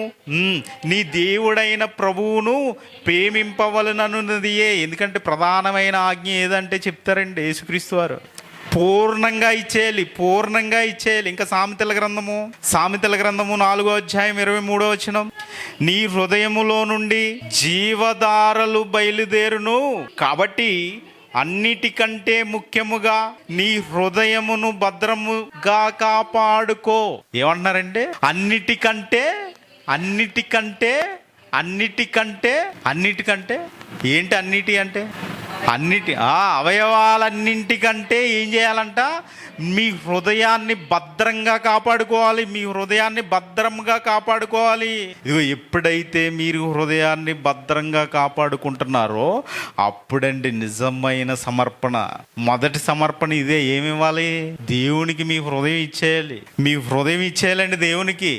నీ దేవుడైన ప్రభువును ప్రేమింపవలనన్నదియే. ఎందుకంటే ప్రధానమైన ఆజ్ఞ ఏదంటే చెప్తారండి యేసుక్రీస్తు వారు. పూర్ణంగా ఇచ్చేయాలి. ఇంకా సామెతల గ్రంథము 4వ అధ్యాయం 23వ వచనం, నీ హృదయములో నుండి జీవధారలు బయలుదేరును. కాబట్టి అన్నిటికంటే ముఖ్యముగా నీ హృదయమును భద్రముగా కాపాడుకో. ఏమంటున్నారంటే అన్నిటికంటే ఏంటి? అన్నిటి అంటే అవయవాలన్నింటికంటే ఏం చేయాలంట? మీ హృదయాన్ని భద్రంగా కాపాడుకోవాలి. ఇదిగో ఎప్పుడైతే మీరు హృదయాన్ని భద్రంగా కాపాడుకుంటున్నారో అప్పుడండి నిజమైన సమర్పణ. మొదటి సమర్పణ ఇదే. ఏమివ్వాలి? దేవునికి మీ హృదయం ఇచ్చేయాలండి దేవునికి.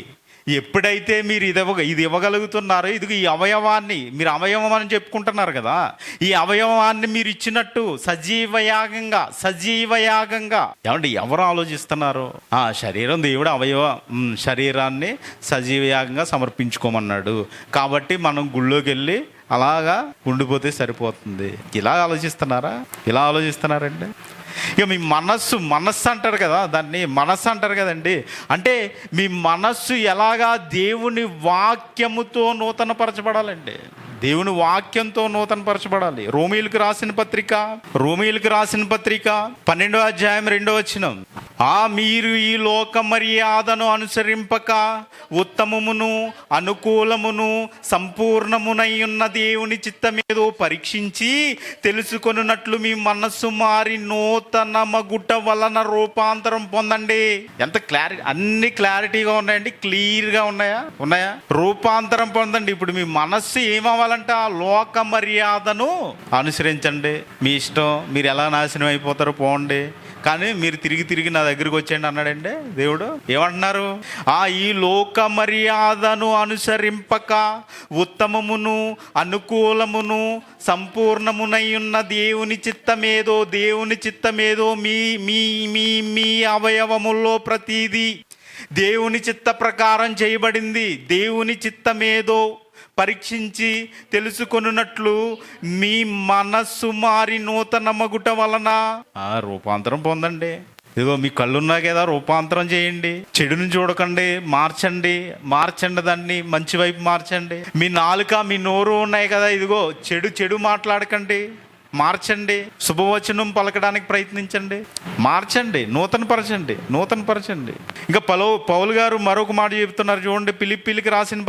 ఎప్పుడైతే మీరు ఇది ఇవ్వగలుగుతున్నారో, ఇది ఈ అవయవాన్ని మీరు అవయవం అని చెప్పుకుంటున్నారు కదా, ఈ అవయవాన్ని మీరు ఇచ్చినట్టు సజీవ యాగంగా ఏమంటే ఎవరు ఆలోచిస్తున్నారు? శరీరం దేవుడు శరీరాన్ని సజీవ యాగంగా సమర్పించుకోమన్నాడు కాబట్టి మనం గుళ్ళోకి వెళ్ళి అలాగా ఉండిపోతే సరిపోతుంది. ఇలా ఆలోచిస్తున్నారండి. ఇక మీ మనస్సు అంటారు కదా, దాన్ని మనస్సు అంటారు కదండి. అంటే మీ మనస్సు ఎలాగా దేవుని వాక్యముతో నూతనపరచబడాలండి. దేవుని వాక్యంతో నూతనపరచబడాలి. రోమీయులకు రాసిన పత్రిక 12వ అధ్యాయం 2వ వచనం, మీరు ఈ లోక మర్యాదను అనుసరింపక ఉత్తమమును అనుకూలమును సంపూర్ణమునై ఉన్న దేవుని చిత్తమేదో పరీక్షించి తెలుసుకొనున్నట్లు మీ మనస్సు మారి నూతన మగుట వలన రూపాంతరం పొందండి. ఎంత అన్ని క్లారిటీగా ఉన్నాయండి, క్లియర్గా ఉన్నాయా? రూపాంతరం పొందండి. ఇప్పుడు మీ మనస్సు ఏమవ్వాలంట? లోక మర్యాదను అనుసరించండి. మీ ఇష్టం, మీరు ఎలా నాశనం అయిపోతారో పోండి, కానీ మీరు తిరిగి నా దగ్గరికి వచ్చేయండి అన్నాడండి దేవుడు. ఏమంటున్నారు? ఈ లోక మర్యాదను అనుసరింపక ఉత్తమమును అనుకూలమును సంపూర్ణమునై ఉన్న దేవుని చిత్తమేదో మీ మీ మీ మీ అవయవముల్లో ప్రతిదీ దేవుని చిత్త ప్రకారం చేయబడింది. దేవుని చిత్తమేదో పరీక్షించి తెలుసుకొనున్నట్లు మీ మనస్సు మారి నూతన మగుట వలన రూపాంతరం పొందండి. ఇదిగో మీ కళ్ళున్నా కదా, రూపాంతరం చేయండి. చెడుని చూడకండి, మార్చండి దాన్ని మంచి వైపు మార్చండి. మీ నాలుక మీ నోరు ఉన్నాయి కదా, ఇదిగో చెడు మాట్లాడకండి, మార్చండి. శుభవచనం పలకడానికి ప్రయత్నించండి, మార్చండి, నూతనపరచండి. ఇంకా పౌలు గారు మరొక మాట చెప్తున్నారు చూడండి. ఫిలిప్పీలకు రాసిన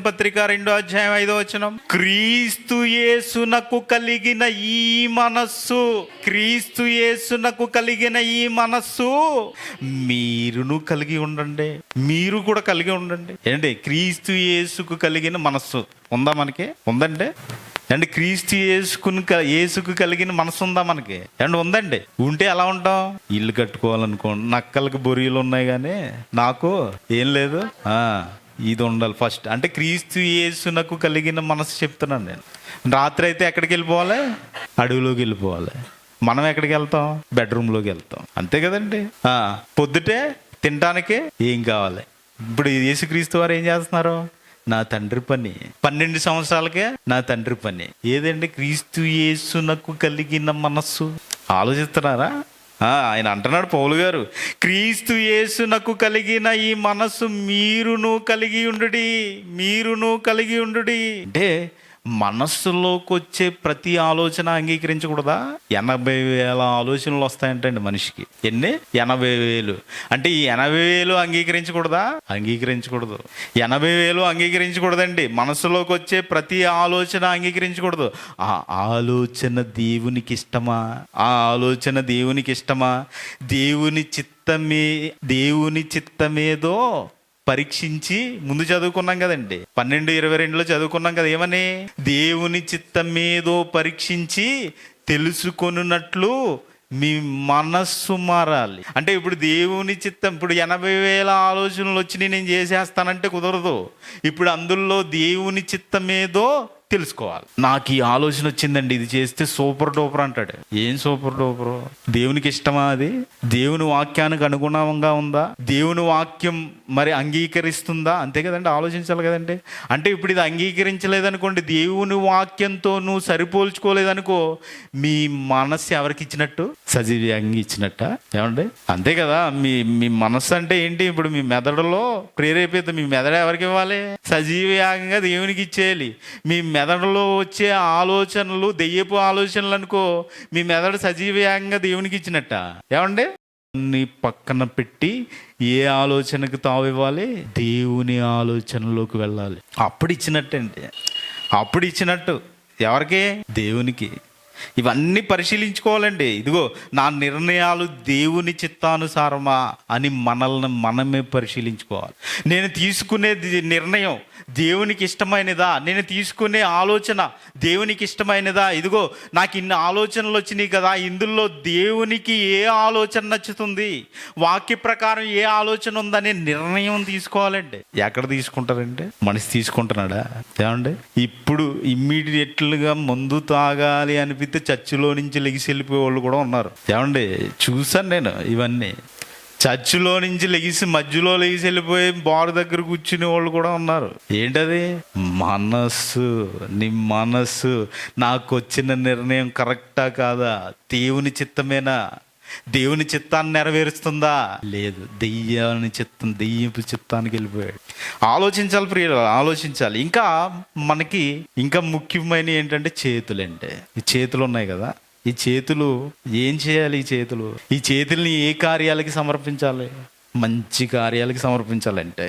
పత్రిక 2వ అధ్యాయం 5వ వచనం, క్రీస్తు యేసునకు కలిగిన ఈ మనస్సు మీరును కలిగి ఉండండి. మీరు కూడా కలిగి ఉండండి. ఏంటి? క్రీస్తు యేసుకు కలిగిన మనస్సు ఉందా మనకి? ఉందండి. అండ్ క్రీస్తు యేసుకు కలిగిన మనసు ఉందా మనకి? అండ్ ఉందండి. ఉంటే ఎలా ఉంటాం? ఇల్లు కట్టుకోవాలనుకోండి, నక్కలకు బొరియలు ఉన్నాయి కానీ నాకు ఏం లేదు. ఇది ఉండాలి ఫస్ట్. అంటే క్రీస్తు యేసునకు కలిగిన మనసు చెప్తున్నాను నేను. రాత్రి అయితే ఎక్కడికి వెళ్ళిపోవాలి? అడవిలోకి వెళ్ళిపోవాలి. మనం ఎక్కడికి వెళ్తాం? బెడ్రూమ్లోకి వెళ్తాం. అంతే కదండి. పొద్దుటే తినడానికి ఏం కావాలి? ఇప్పుడు యేసుక్రీస్తు వారు ఏం చేస్తున్నారు? నా తండ్రి పని. 12 సంవత్సరాలకే నా తండ్రి పని. ఏదండి? క్రీస్తు యేసునకు కలిగిన మనస్సు. ఆలోచిస్తున్నారా? ఆయన అంటున్నాడు పౌలు గారు, క్రీస్తు యేసునకు కలిగిన ఈ మనస్సు మీరును కలిగి ఉండుడి. అంటే మనస్సులోకి వచ్చే ప్రతి ఆలోచన అంగీకరించకూడదా? 80,000 ఆలోచనలు వస్తాయంటండి మనిషికి. ఎన్ని? 80,000. అంటే ఈ 80,000 అంగీకరించకూడదా? అంగీకరించకూడదు. 80,000 అంగీకరించకూడదండి. మనస్సులోకి వచ్చే ప్రతి ఆలోచన అంగీకరించకూడదు. ఆ ఆలోచన దేవునికి ఇష్టమా? దేవుని చిత్తమేదో పరీక్షించి, ముందు చదువుకున్నాం కదండి, 12:22 చదువుకున్నాం కదా, ఏమని? దేవుని చిత్తమేదో పరీక్షించి తెలుసుకొనున్నట్లు మీ మనస్సు మారాలి. అంటే ఇప్పుడు దేవుని చిత్తం, ఇప్పుడు 80,000 ఆలోచనలు వచ్చి నేను చేసేస్తానంటే కుదరదు. ఇప్పుడు అందులో దేవుని చిత్తమేదో తెలుసుకోవాలి. నాకు ఈ ఆలోచన వచ్చిందండి, ఇది చేస్తే సూపర్ డూపర్ అంటాడు. ఏం సూపర్ డూపర్? దేవునికి ఇష్టమా? అది దేవుని వాక్యానికి అనుగుణంగా ఉందా? దేవుని వాక్యం మరి అంగీకరిస్తుందా? అంతే కదండి, ఆలోచించాలి కదండి. అంటే ఇప్పుడు ఇది అంగీకరించలేదనుకోండి, దేవుని వాక్యంతో నువ్వు సరిపోల్చుకోలేదనుకో, మీ మనస్సు ఎవరికి ఇచ్చినట్టు? సజీవంగా ఇచ్చినట్ట. ఏమండి? అంతే కదా. మీ మనస్సు అంటే ఏంటి? ఇప్పుడు మీ మెదడులో ప్రేరేపిత, మీ మెదడు ఎవరికి ఇవ్వాలి? సజీవంగా దేవునికి ఇచ్చేయాలి. మీ మెదడులో వచ్చే ఆలోచనలు దెయ్యపు ఆలోచనలు అనుకో, మీ మెదడు సజీవంగా దేవునికి ఇచ్చినట్ట. ఏమండి? నీ పక్కన పెట్టి ఏ ఆలోచనకు తావివ్వాలి? దేవుని ఆలోచనలోకి వెళ్ళాలి. అప్పుడు ఇచ్చినట్టు ఎవరికి? దేవునికి. ఇవన్నీ పరిశీలించుకోవాలండి. ఇదిగో నా నిర్ణయాలు దేవుని చిత్తానుసారమా అని మనమే పరిశీలించుకోవాలి. నేను తీసుకునే నిర్ణయం దేవునికి ఇష్టమైనదా? నేను తీసుకునే ఆలోచన దేవునికి ఇష్టమైనదా? ఇదిగో నాకు ఇన్ని ఆలోచనలు వచ్చినాయి కదా, ఇందులో దేవునికి ఏ ఆలోచన నచ్చుతుంది, వాక్య ప్రకారం ఏ ఆలోచన ఉందనే నిర్ణయం తీసుకోవాలండి. ఎక్కడ తీసుకుంటారంటే? మనిషి తీసుకుంటున్నాడా? ఏమండి? ఇప్పుడు ఇమ్మీడియట్లుగా మందు తాగాలి అనిపిస్తే చర్చిలో నుంచి లెగిసి వెళ్ళిపోయే వాళ్ళు కూడా ఉన్నారు. ఏమండి? చూసాను నేను ఇవన్నీ. చర్చిలో నుంచి లెగిసి మధ్యలో లెగిసి వెళ్ళిపోయి బారు దగ్గర కూర్చునే వాళ్ళు కూడా ఉన్నారు. ఏంటది? మనస్సు. నీ మనస్సు నాకు వచ్చిన నిర్ణయం కరెక్టా కాదా? దేవుని చిత్తమేనా? దేవుని చిత్తాన్ని నెరవేరుస్తుందా? లేదు, దెయ్యపు చిత్తానికి వెళ్ళిపోయాడు. ఆలోచించాలి ప్రియులు, ఆలోచించాలి. ఇంకా మనకి ఇంకా ముఖ్యమైన ఏంటంటే చేతులంటే. ఈ చేతులు ఉన్నాయి కదా, ఈ చేతులు ఏం చేయాలి? ఈ చేతుల్ని ఏ కార్యాలకి సమర్పించాలి? మంచి కార్యాలకి సమర్పించాలంటే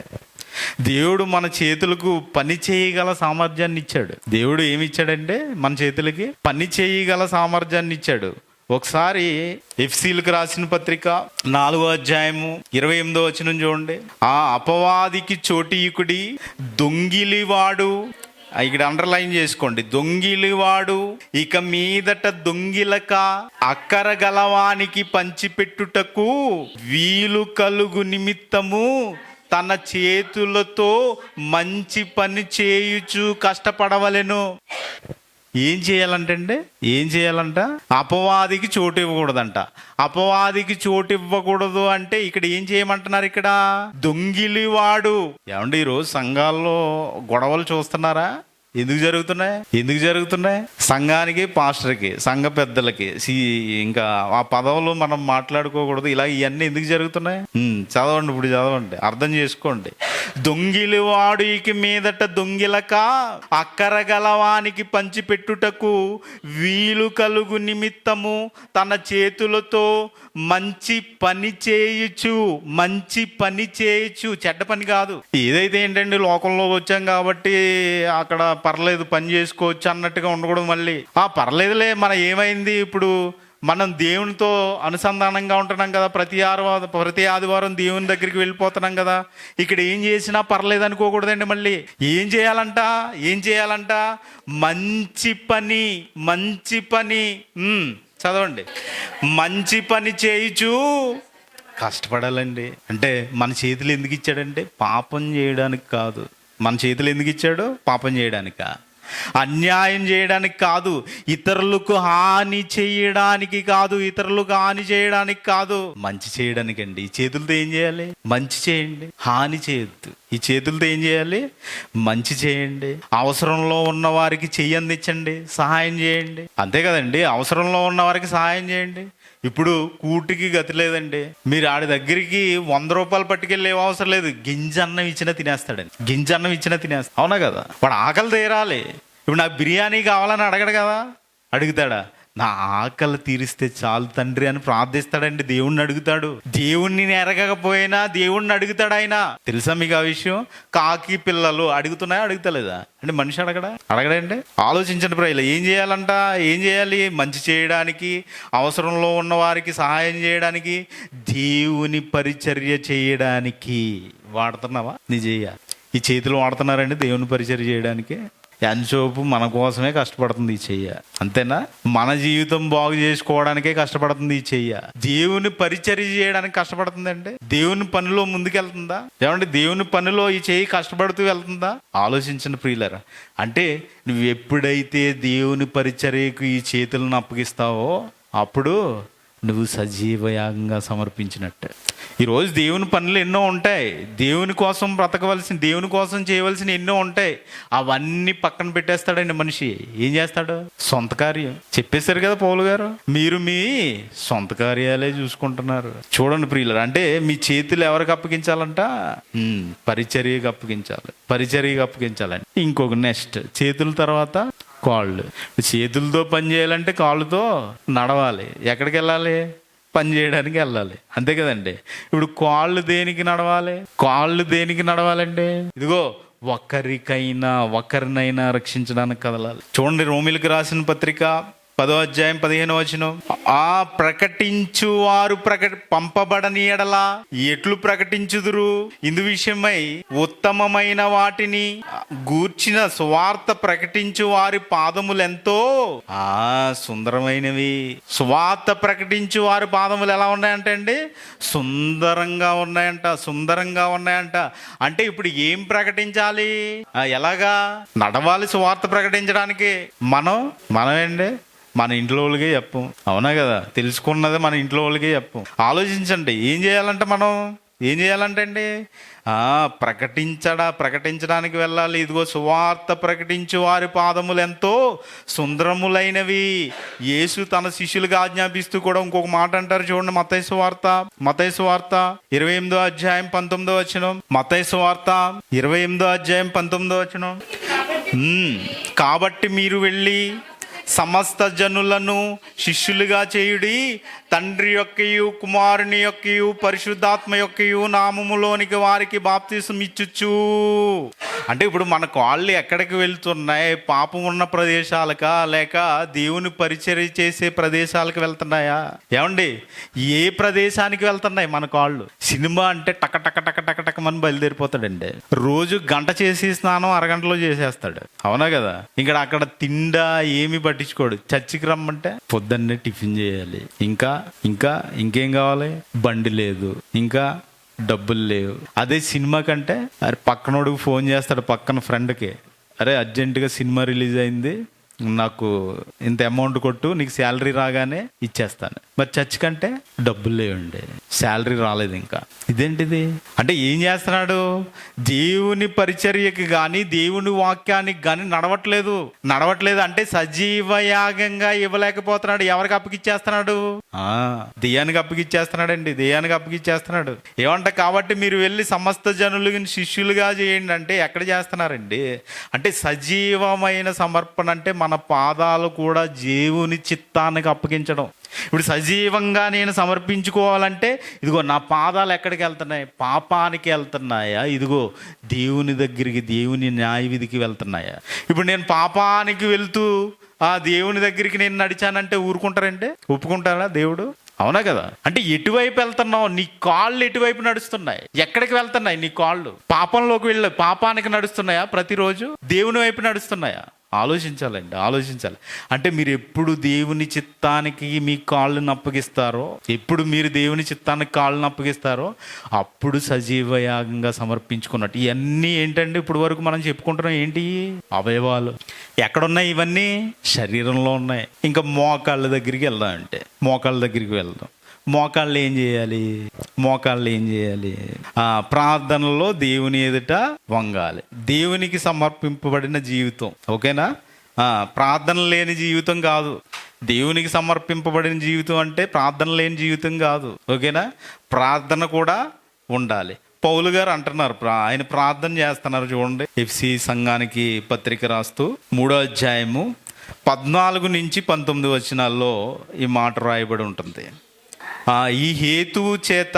దేవుడు మన చేతులకు పని చేయగల సామర్థ్యాన్ని ఇచ్చాడు. దేవుడు ఏమి ఇచ్చాడంటే మన చేతులకి పని చేయగల సామర్థ్యాన్ని ఇచ్చాడు. ఒకసారి ఎఫ్సీలకు రాసిన పత్రిక 4వ అధ్యాయము 28వ వచనం చూడండి. ఆ అపవాదికి చోటీయుకుడి దొంగిలివాడు, ఇక్కడ అండర్లైన్ చేసుకోండి, దొంగిలివాడు ఇక మీదట దొంగిలక అక్కర గలవానికి పంచిపెట్టుటకు వీలు కలుగు నిమిత్తము తన చేతులతో మంచి పని చేయుచు కష్టపడవలెను. ఏం చేయాలంట? అపవాదికి చోటు ఇవ్వకూడదంట. అపవాదికి చోటు ఇవ్వకూడదు అంటే ఇక్కడ ఏం చేయమంటున్నారు? ఇక్కడ దొంగిలివాడు. ఏమండి, ఈరోజు సంఘాల్లో గొడవలు చూస్తున్నారా? ఎందుకు జరుగుతున్నాయి? సంఘానికి, పాస్టర్కి, సంఘ పెద్దలకి, ఇంకా ఆ పదవులు మనం మాట్లాడుకోకూడదు. ఇలా ఇవన్నీ ఎందుకు జరుగుతున్నాయి? చదవండి, అర్థం చేసుకోండి. దొంగిలివాడు ఇక మీదట దొంగిలక అక్కర గలవానికి పంచిపెట్టుటకు వీలు కలుగు నిమిత్తము తన చేతులతో మంచి పని చేయొచ్చు. చెడ్డ పని కాదు. ఏదైతే ఏంటండి, లోకంలో వచ్చాం కాబట్టి అక్కడ పర్లేదు పని చేసుకోవచ్చు అన్నట్టుగా ఉండకూడదు. మళ్ళీ పర్లేదులే, మన ఏమైంది, ఇప్పుడు మనం దేవునితో అనుసంధానంగా ఉంటున్నాం కదా, ప్రతి ఆదివారం దేవుని దగ్గరికి వెళ్ళిపోతున్నాం కదా, ఇక్కడ ఏం చేసినా పర్లేదు అనుకోకూడదండి. మళ్ళీ ఏం చేయాలంట? మంచి పని. చదవండి. మంచి పని చేయుచు కష్టపడాలండి. అంటే మన చేతులు ఎందుకు ఇచ్చాడంటే పాపం చేయడానికి కాదు. మన చేతులు ఎందుకు ఇచ్చాడు? పాపం చేయడానికా? అన్యాయం చేయడానికి కాదు, ఇతరులకు హాని చేయడానికి కాదు, మంచి చేయడానికి అండి. ఈ చేతులతో ఏం చేయాలి? మంచి చేయండి, హాని చేయొద్దు. ఈ చేతులతో ఏం చేయాలి? మంచి చేయండి. అవసరంలో ఉన్న వారికి చెయ్యి అందించండి, సహాయం చేయండి. అంతే కదండి, అవసరంలో ఉన్న వారికి సహాయం చేయండి. ఇప్పుడు కూటికి గతి లేదండి, మీరు ఆడి దగ్గరికి 100 రూపాయలు పట్టుకెళ్ళి అవసరం లేదు, గింజన్నం ఇచ్చినా తినేస్తాడు. అవునా కదా? వాడు ఆకలి తీరాలి. ఇప్పుడు నాకు బిర్యానీ కావాలని అడగడు కదా, అడుగుతాడా? నా ఆకలి తీరిస్తే చాలు తండ్రి అని ప్రార్థిస్తాడండి. దేవుణ్ణి అడుగుతాడు. దేవుణ్ణి ఎరగకపోయినా దేవుణ్ణి అడుగుతాడు ఆయన. తెలుసా మీకు ఆ విషయం? కాకి పిల్లలు అడుగుతలేదా అంటే మనిషి అడగడండి. ఆలోచించండి ప్రియులు. ఏం చేయాలి? మంచి చేయడానికి, అవసరంలో ఉన్న వారికి సహాయం చేయడానికి, దేవుని పరిచర్య చేయడానికి వాడుతున్నావా? నీ చేయాలి. ఈ చేతులు వాడుతున్నారండి దేవుని పరిచర్య చేయడానికి. ఎంతసేపు మన కోసమే కష్టపడుతుంది ఈ చెయ్య, అంతేనా? మన జీవితం బాగు చేసుకోవడానికే కష్టపడుతుంది ఈ చెయ్య. దేవుని పరిచర్య చేయడానికి కష్టపడుతుందంటే దేవుని పనిలో ముందుకెళ్తుందా? ఏమంటే దేవుని పనిలో ఈ చెయ్యి కష్టపడుతూ వెళ్తుందా? ఆలోచించండి ప్రియులారా. అంటే నువ్వు ఎప్పుడైతే దేవుని పరిచర్యకు ఈ చేతులను అప్పగిస్తావో అప్పుడు నువ్వు సజీవయాగంగా సమర్పించినట్టే. ఈరోజు దేవుని పనులు ఎన్నో ఉంటాయి, దేవుని కోసం బ్రతకవలసిన, దేవుని కోసం చేయవలసిన ఎన్నో ఉంటాయి. అవన్నీ పక్కన పెట్టేస్తాడండి మనిషి. ఏం చేస్తాడు? సొంత కార్యం. చెప్పేశారు కదా పౌలు గారు, మీరు మీ సొంత కార్యాలే చూసుకుంటున్నారు. చూడండి ప్రియులు, అంటే మీ చేతులు ఎవరికి అప్పగించాలంట? పరిచర్యకు అప్పగించాలండి. ఇంకొక నెక్స్ట్ చేతుల తర్వాత కాళ్ళు. చేతులతో పని చేయాలంటే కాళ్ళతో నడవాలి. ఎక్కడికి వెళ్ళాలి? పని చేయడానికి వెళ్ళాలి, అంతే కదండి. ఇప్పుడు కాళ్ళు దేనికి నడవాలండి? ఇదిగో ఒకరినైనా రక్షించడానికి కదలాలి. చూడండి, రోమిలకు రాసిన పత్రిక 10వ అధ్యాయం 15వ వచనం. ప్రకటించు వారు పంపబడని ఎడల ఎట్లు ప్రకటించుదురు? ఇందు విషయమై ఉత్తమమైన వాటిని గూర్చిన సువార్త ప్రకటించు వారి పాదములు ఎంతో సుందరమైనవి. సువార్త ప్రకటించు వారి పాదములు ఎలా ఉన్నాయంటే అండి, సుందరంగా ఉన్నాయంట. అంటే ఇప్పుడు ఏం ప్రకటించాలి? ఎలాగా నడవాలి సువార్త ప్రకటించడానికి? మనమేండి మన ఇంట్లో వాళ్ళకే చెప్పం. అవునా కదా? తెలుసుకున్నది మన ఇంట్లో వాళ్ళకే చెప్పం. ఆలోచించండి, ఏం చేయాలంటే మనం ఏం చేయాలంటే అండి ప్రకటించడానికి వెళ్ళాలి. ఇదిగో సువార్త ప్రకటించు వారి పాదములు ఎంతో సుందరములైనవి. యేసు తన శిష్యులుగా ఆజ్ఞాపిస్తూ కూడా ఇంకొక మాట అంటారు చూడండి. మత్తయి సువార్త 28వ అధ్యాయం 19వ వచనం. మత్తయి సువార్త 28వ అధ్యాయం 19వ వచనం. కాబట్టి మీరు వెళ్ళి సమస్త జనులను శిష్యులుగా చేయుడి, తండ్రి యొక్కయు కుమారుని యొక్కయు పరిశుద్ధాత్మ యొక్కయు నామములోనికి వారికి బాప్తిసం ఇచ్చుచు. అంటే ఇప్పుడు మన కాళ్ళు ఎక్కడికి వెళ్తున్నాయి? పాపం ఉన్న ప్రదేశాలకా లేక దేవుని పరిచర్య చేసే ప్రదేశాలకు వెళ్తున్నాయా? ఏమండి, ఏ ప్రదేశానికి వెళ్తున్నాయి మన కాళ్ళు? సినిమా అంటే టక టక టక టక టకమని బయలుదేరిపోతాడండి. రోజు గంట చేసి స్నానం అరగంటలో చేసేస్తాడు. అవునా కదా? ఇక్కడ అక్కడ తిండా ఏమి పట్టించుకోడు. చర్చికి రమ్మంటే పొద్దున్నే టిఫిన్ చేయాలి, ఇంకేం కావాలి? బండి లేదు, ఇంకా డబ్బులు లేవు. అదే సినిమా కంటే అరే పక్కనోడికి ఫోన్ చేస్తాడు, పక్కన ఫ్రెండ్కి, అరే అర్జెంటుగా సినిమా రిలీజ్ అయింది, నాకు ఇంత అమౌంట్ కొట్టు, నీకు శాలరీ రాగానే ఇచ్చేస్తాను. మరి చర్చ్ కంటే డబ్బులు లేవండి, శాలరీ రాలేదు ఇంకా. ఇదేంటిది? అంటే ఏం చేస్తున్నాడు? దేవుని పరిచర్యకి కానీ దేవుని వాక్యానికి కానీ నడవట్లేదు అంటే సజీవ యాగంగా ఇవ్వలేకపోతున్నాడు. ఎవరికి అప్పగిచ్చేస్తున్నాడు? దెయ్యానికి అప్పగిచ్చేస్తున్నాడు. ఏమంట? కాబట్టి మీరు వెళ్ళి సమస్త జనులు శిష్యులుగా చేయండి అంటే ఎక్కడ చేస్తున్నారండి? అంటే సజీవమైన సమర్పణ అంటే మన పాదాలు కూడా దేవుని చిత్తానికి అప్పగించడం. ఇప్పుడు సజీవంగా నేను సమర్పించుకోవాలంటే ఇదిగో నా పాదాలు ఎక్కడికి వెళ్తున్నాయి? పాపానికి వెళ్తున్నాయా? ఇదిగో దేవుని దగ్గరికి, దేవుని న్యాయ విధికి వెళ్తున్నాయా? ఇప్పుడు నేను పాపానికి వెళ్తూ ఆ దేవుని దగ్గరికి నేను నడిచానంటే ఊరుకుంటారంటే? ఒప్పుకుంటారా దేవుడు? అవునా కదా? అంటే ఎటువైపు వెళ్తున్నావు? నీ కాళ్ళు ఎటువైపు నడుస్తున్నాయి? ఎక్కడికి వెళ్తున్నాయి నీ కాళ్ళు? పాపంలోకి పాపానికి నడుస్తున్నాయా? ప్రతిరోజు దేవుని వైపు నడుస్తున్నాయా? ఆలోచించాలండి. అంటే మీరు ఎప్పుడు దేవుని చిత్తానికి మీ కాళ్ళను అప్పగిస్తారో, అప్పుడు సజీవ యాగంగా సమర్పించుకున్నట్టు. ఇవన్నీ ఏంటండి? ఇప్పుడు వరకు మనం చెప్పుకుంటున్నాం ఏంటి? అవయవాలు. ఎక్కడున్నాయి ఇవన్నీ? శరీరంలో ఉన్నాయి. ఇంకా మోకాళ్ళ దగ్గరికి వెళ్దాం. మోకాళ్ళు ఏం చేయాలి? ప్రార్థనలో దేవుని ఎదుట వంగాలి. దేవునికి సమర్పింపబడిన జీవితం. ఓకేనా? ప్రార్థన లేని జీవితం కాదు. దేవునికి సమర్పింపబడిన జీవితం అంటే ప్రార్థన లేని జీవితం కాదు. ఓకేనా? ప్రార్థన కూడా ఉండాలి. పౌలు గారు అంటున్నారు, ఆయన ప్రార్థన చేస్తున్నారు చూడండి. ఎఫ్సి సంఘానికి పత్రిక రాస్తూ 3వ అధ్యాయము 14 నుంచి 19 వచనాల్లో ఈ మాట రాయబడి ఉంటుంది. ఈ హేతువు చేత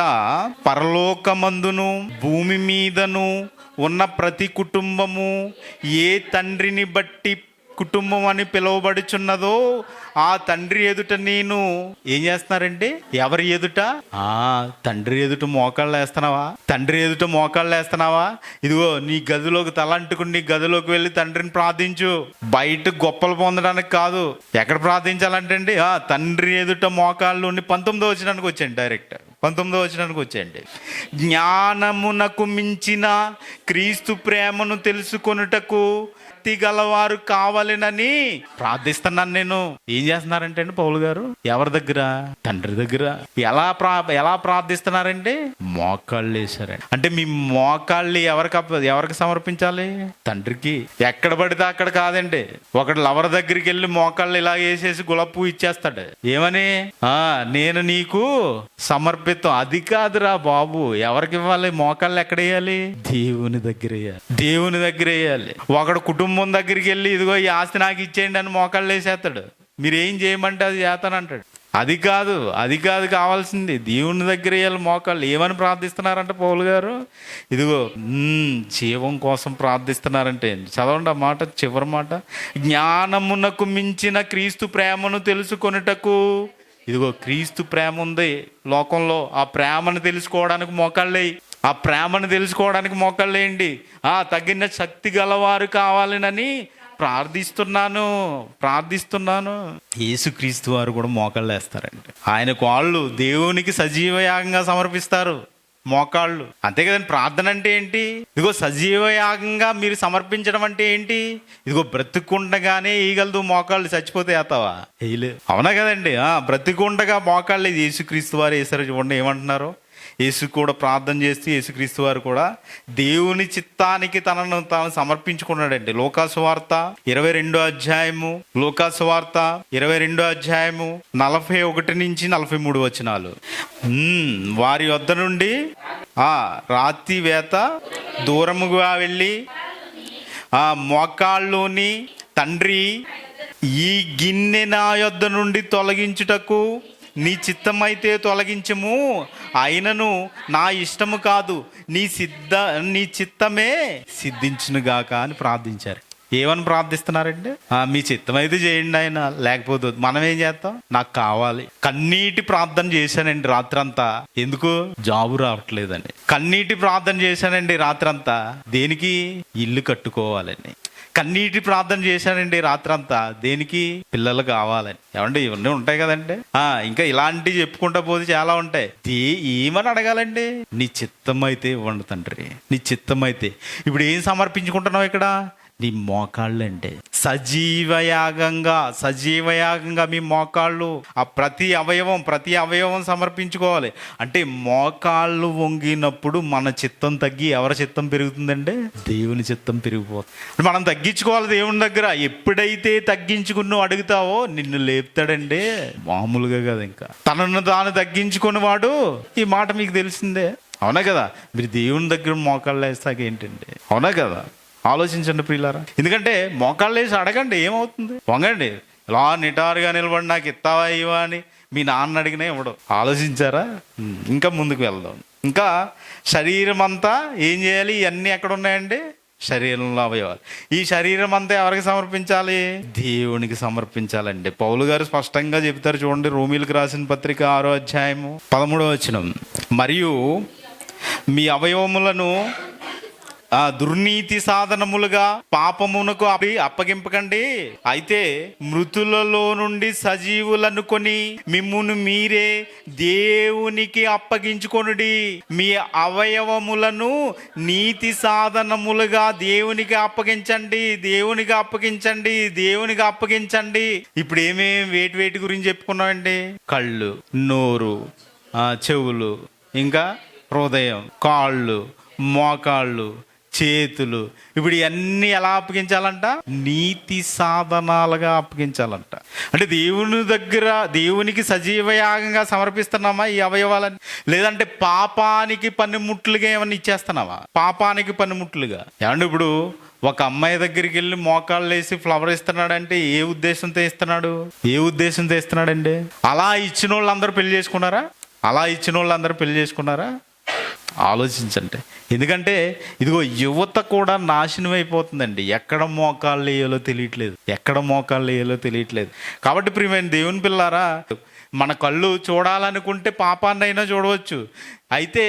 పరలోకమందును భూమి మీదను ఉన్న ప్రతి కుటుంబము ఏ తండ్రిని బట్టి కుటుంబం అని పిలువబడుచున్నదో ఆ తండ్రి ఎదుట నేను ఏం చేస్తున్నారంటే? ఎవరి ఎదుట? తండ్రి ఎదుట మోకాళ్ళు వేస్తున్నావా? ఇదిగో నీ గదిలోకి తలంటుకుని నీ గదిలోకి వెళ్ళి తండ్రిని ప్రార్థించు. బయట గొప్పలు పొందడానికి కాదు. ఎక్కడ ప్రార్థించాలంటే అండి? తండ్రి ఎదుట మోకాళ్ళు ఉండి 19వ వచనానికి వచ్చేయండి. డైరెక్ట్ 19వ వచనానికి వచ్చేయండి. జ్ఞానమునకు మించిన క్రీస్తు ప్రేమను తెలుసుకొనుటకు గలవారు కావాలనని ప్రార్థిస్తున్నాను నేను. ఏం చేస్తున్నారంటే అండి పౌలు గారు? ఎవరి దగ్గర? తండ్రి దగ్గర. ఎలా ప్రార్థిస్తున్నారంటే? మోకాళ్ళు వేశారండి. అంటే మీ మోకాళ్ళు ఎవరికి సమర్పించాలి? తండ్రికి. ఎక్కడ పడితే అక్కడ కాదండి. ఒకటి లవర్ దగ్గరికి వెళ్ళి మోకాళ్ళు ఇలా వేసేసి గులాబీ ఇచ్చేస్తాడు. ఏమని? నేను నీకు సమర్పితం. అది కాదురా బాబు. ఎవరికి ఇవ్వాలి మోకాళ్ళు? ఎక్కడ వేయాలి? దేవుని దగ్గర వేయాలి. ఒకడు కుటుంబం దగ్గరికి వెళ్ళి ఇదిగో ఈ ఆస్తి నాకు ఇచ్చేయండి అని మోకాళ్ళు వేసేస్తాడు. మీరు ఏం చేయమంటే అది చేస్తానంటాడు. అది కాదు కావాల్సింది. దేవుని దగ్గర వేయాలి మోకాళ్ళు. ఏమని ప్రార్థిస్తున్నారంటే పౌలు గారు? ఇదిగో జీవం కోసం ప్రార్థిస్తున్నారంటే. చదవండి ఆ మాట, చివరి మాట. జ్ఞానమునకు మించిన క్రీస్తు ప్రేమను తెలుసుకొనుటకు. ఇదిగో క్రీస్తు ప్రేమ ఉంది లోకంలో. ఆ ప్రేమను తెలుసుకోవడానికి మోకాళ్ళేయండి. తగిన శక్తి గలవారు కావాలనని ప్రార్థిస్తున్నాను. యేసుక్రీస్తు వారు కూడా మోకాళ్ళు వేస్తారండి. ఆయన కాళ్ళు దేవునికి సజీవ యాగంగా సమర్పిస్తారు. మోకాళ్ళు. అంతే కదండి. ప్రార్థన అంటే ఏంటి? ఇదిగో సజీవ యాగంగా మీరు సమర్పించడం అంటే ఏంటి? ఇదిగో బ్రతికుండగానే ఈగలదు మోకాళ్ళు, చచ్చిపోతే వేస్తావా? వేయలే. అవునా కదండి. బ్రతికుండగా మోకాళ్ళు యేసుక్రీస్తు వారు వేసారు. చూడండి ఏమంటున్నారు. యేసు కూడా ప్రార్థన చేస్తూ యేసుక్రీస్తు వారు కూడా దేవుని చిత్తానికి తనను తాను సమర్పించుకున్నాడండి. లోకాసు వార్త 22వ అధ్యాయము, లోకాసు వార్త 22వ అధ్యాయము 41 నుంచి 43 వచనాలు. వారి వద్ద నుండి రాతి వేత దూరముగా వెళ్ళి మోకాళ్ళుని, తండ్రి ఈ గిన్నె నా యొద్ద నుండి తొలగించుటకు నీ చిత్తమైతే తొలగించము, అయినను నా ఇష్టము కాదు నీ చిత్తమే సిద్ధించునుగాక అని ప్రార్థించారు. ఏమని ప్రార్థిస్తున్నారంటే మీ చిత్తమైతే చేయండి ఆయన, లేకపోతే మనం ఏం చేస్తాం, నాకు కావాలి. కన్నీటి ప్రార్థన చేశానండి రాత్రంతా. ఎందుకు? జాబు రావట్లేదని. కన్నీటి ప్రార్థన చేశానండి రాత్రంతా. దేనికి? ఇల్లు కట్టుకోవాలని. కన్నీటి ప్రార్థన చేశానండి రాత్రంతా. దేనికి? పిల్లలు కావాలని. ఏమంటే ఇవన్నీ ఉంటాయి కదండి. ఇంకా ఇలాంటివి చెప్పుకుంటా పోతే చాలా ఉంటాయి. ఏమని అడగాలండి? నీ చిత్తం అయితే ఇవ్వండి తండ్రి, నీ చిత్తం అయితే. ఇప్పుడు ఏం సమర్పించుకుంటున్నావు ఇక్కడ? నీ మోకాళ్ళు అంటే సజీవయాగంగా మీ మోకాళ్ళు, ఆ ప్రతి అవయవం సమర్పించుకోవాలి. అంటే మోకాళ్ళు వంగినప్పుడు మన చిత్తం తగ్గి ఎవరి చిత్తం పెరుగుతుందంటే? దేవుని చిత్తం పెరిగిపోతుంది. మనం తగ్గించుకోవాలి దేవుని దగ్గర. ఎప్పుడైతే తగ్గించుకుని అడుగుతావో నిన్ను లేపుతాడండి, మామూలుగా కదా. ఇంకా తనను తాను తగ్గించుకుని వాడు, ఈ మాట మీకు తెలిసిందే. అవునా కదా? మీరు దేవుని దగ్గర మోకాళ్ళు వేస్తాక ఏంటండి? అవునా కదా? ఆలోచించండి ప్రియులారా. ఎందుకంటే మోకాళ్ళు వేసి అడగండి, ఏమవుతుంది? వంగండి, ఇలా నిటారుగా నిలబడి నాకు ఇస్తావా ఇవా అని మీ నాన్న అడిగినా ఇవ్వడు. ఆలోచించారా? ఇంకా ముందుకు వెళ్దాం. ఇంకా శరీరం అంతా ఏం చేయాలి? ఇవన్నీ ఎక్కడ ఉన్నాయండి? శరీరంలో అవయవాలు. ఈ శరీరం అంతా ఎవరికి సమర్పించాలి? దేవునికి సమర్పించాలండి. పౌలు గారు స్పష్టంగా చెబుతారు. చూడండి, రోమీలకు రాసిన పత్రిక 6వ అధ్యాయము 13వ వచనం. మరియు మీ అవయవములను దుర్నీతి సాధనములుగా పాపమునకు అప్పగింపకండి, అయితే మృతులలో నుండి సజీవులనుకొని మిమ్మును మీరే దేవునికి అప్పగించుకొనుడి. మీ అవయవములను నీతి సాధనములుగా దేవునికి అప్పగించండి. ఇప్పుడు వేటి గురించి చెప్పుకున్నామండి? కళ్ళు, నోరు, చెవులు, ఇంకా హృదయం, కాళ్ళు, మోకాళ్ళు, చేతులు. ఇప్పుడు ఇవన్నీ ఎలా అప్పగించాలంట? నీతి సాధనాలుగా అప్పగించాలంట. అంటే దేవుని దగ్గర దేవునికి సజీవయాగంగా సమర్పిస్తున్నామా ఈ అవయవాలని? లేదంటే పాపానికి పనిముట్లుగా ఏమన్నా ఇచ్చేస్తున్నావా? పాపానికి పనిముట్లుగా. ఏమంటే ఇప్పుడు ఒక అమ్మాయి దగ్గరికి వెళ్ళి మోకాళ్ళు వేసి ఫ్లవర్ ఇస్తున్నాడంటే ఏ ఉద్దేశంతో ఇస్తున్నాడండి? అలా ఇచ్చిన వాళ్ళందరూ పెళ్లి చేసుకున్నారా? ఆలోచించండి. ఎందుకంటే ఇదిగో యువత కూడా నాశనం అయిపోతుందండి. ఎక్కడ మోకాళ్ళు వేయాలో తెలియట్లేదు. కాబట్టి ప్రియమైన దేవుని పిల్లారా, మన కళ్ళు చూడాలనుకుంటే పాపాన్నైనా చూడవచ్చు. అయితే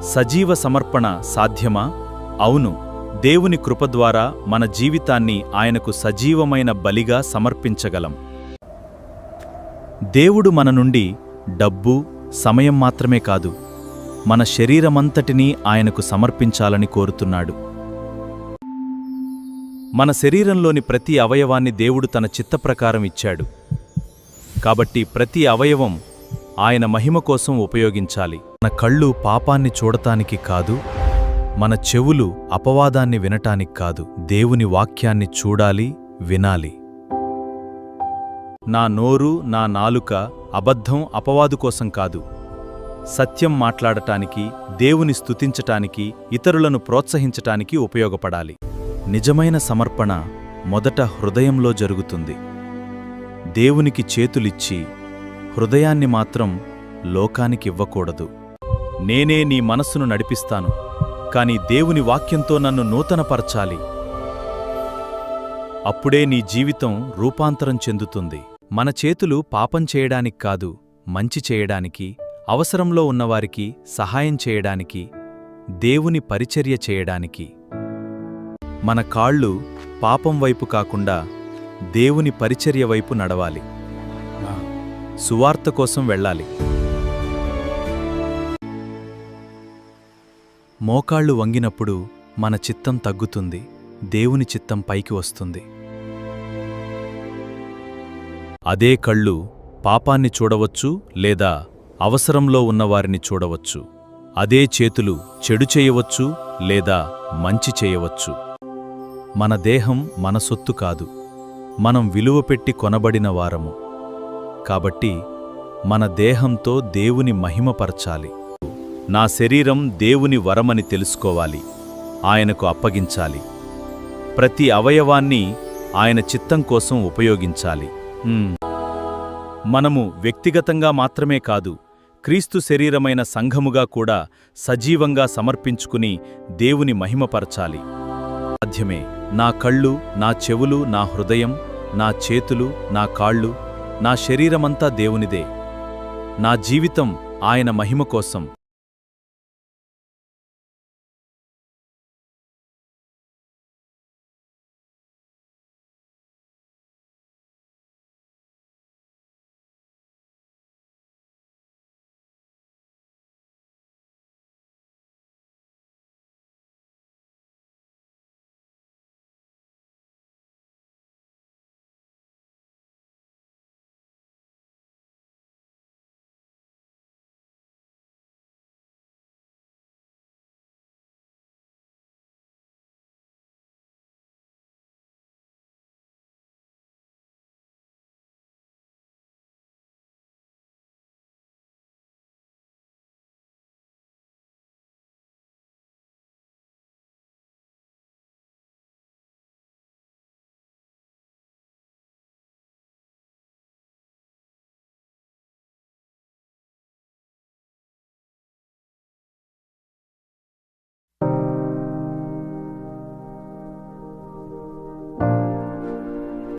సజీవ సమర్పణ సాధ్యమా? అవును. దేవుని కృప ద్వారా మన జీవితాన్ని ఆయనకు సజీవమైన బలిగా సమర్పించగలం. దేవుడు మన నుండి డబ్బు, సమయం మాత్రమే కాదు, మన శరీరమంతటినీ ఆయనకు సమర్పించాలని కోరుతున్నాడు. మన శరీరంలోని ప్రతి అవయవాన్ని దేవుడు తన చిత్తప్రకారం ఇచ్చాడు. కాబట్టి ప్రతి అవయవం ఆయన మహిమ కోసం ఉపయోగించాలి. మన కళ్ళు పాపాన్ని చూడటానికి కాదు, మన చెవులు అపవాదాన్ని వినటానికి కాదు, దేవుని వాక్యాన్ని చూడాలి, వినాలి. నా నోరు, నా నాలుక అబద్ధం, అపవాదు కోసం కాదు, సత్యం మాట్లాడటానికి, దేవుని స్తుతించటానికి, ఇతరులను ప్రోత్సహించటానికి ఉపయోగపడాలి. నిజమైన సమర్పణ మొదట హృదయంలో జరుగుతుంది. దేవునికి చేతులిచ్చి హృదయాన్ని మాత్రం లోకానికివ్వకూడదు. నేనే నీ మనస్సును నడిపిస్తాను, కాని దేవుని వాక్యంతో నన్ను నూతనపరచాలి. అప్పుడే నీ జీవితం రూపాంతరం చెందుతుంది. మన చేతులు పాపం చేయడానికి కాదు, మంచి చేయడానికి, అవసరంలో ఉన్నవారికి సహాయం చేయడానికి, దేవుని పరిచర్య చేయడానికి. మన కాళ్ళు పాపం వైపు కాకుండా దేవుని పరిచర్య వైపు నడవాలి. సువార్త కోసం వెళ్ళాలి. మోకాళ్ళు వంగినప్పుడు మన చిత్తం తగ్గుతుంది, దేవుని చిత్తం పైకి వస్తుంది. అదే కళ్ళు పాపాన్ని చూడవచ్చు లేదా అవసరంలో ఉన్నవారిని చూడవచ్చు. అదే చేతులు చెడు చేయవచ్చు లేదా మంచి చేయవచ్చు. మన దేహం మన సొత్తు కాదు, మనం విలువ పెట్టి కొనబడిన వారము. కాబట్టి మన దేహంతో దేవుని మహిమపరచాలి. నా శరీరం దేవుని వరమని తెలుసుకోవాలి, ఆయనకు అప్పగించాలి. ప్రతి అవయవాన్ని ఆయన చిత్తం కోసం ఉపయోగించాలి. మనము వ్యక్తిగతంగా మాత్రమే కాదు, క్రీస్తు శరీరమైన సంఘముగా కూడా సజీవంగా సమర్పించుకుని దేవుని మహిమపరచాలి. సాధ్యమే. నా కళ్ళు, నా చెవులు, నా హృదయం, నా చేతులు, నా కాళ్ళు, నా శరీరమంతా దేవునిదే. నా జీవితం ఆయన మహిమ కోసం.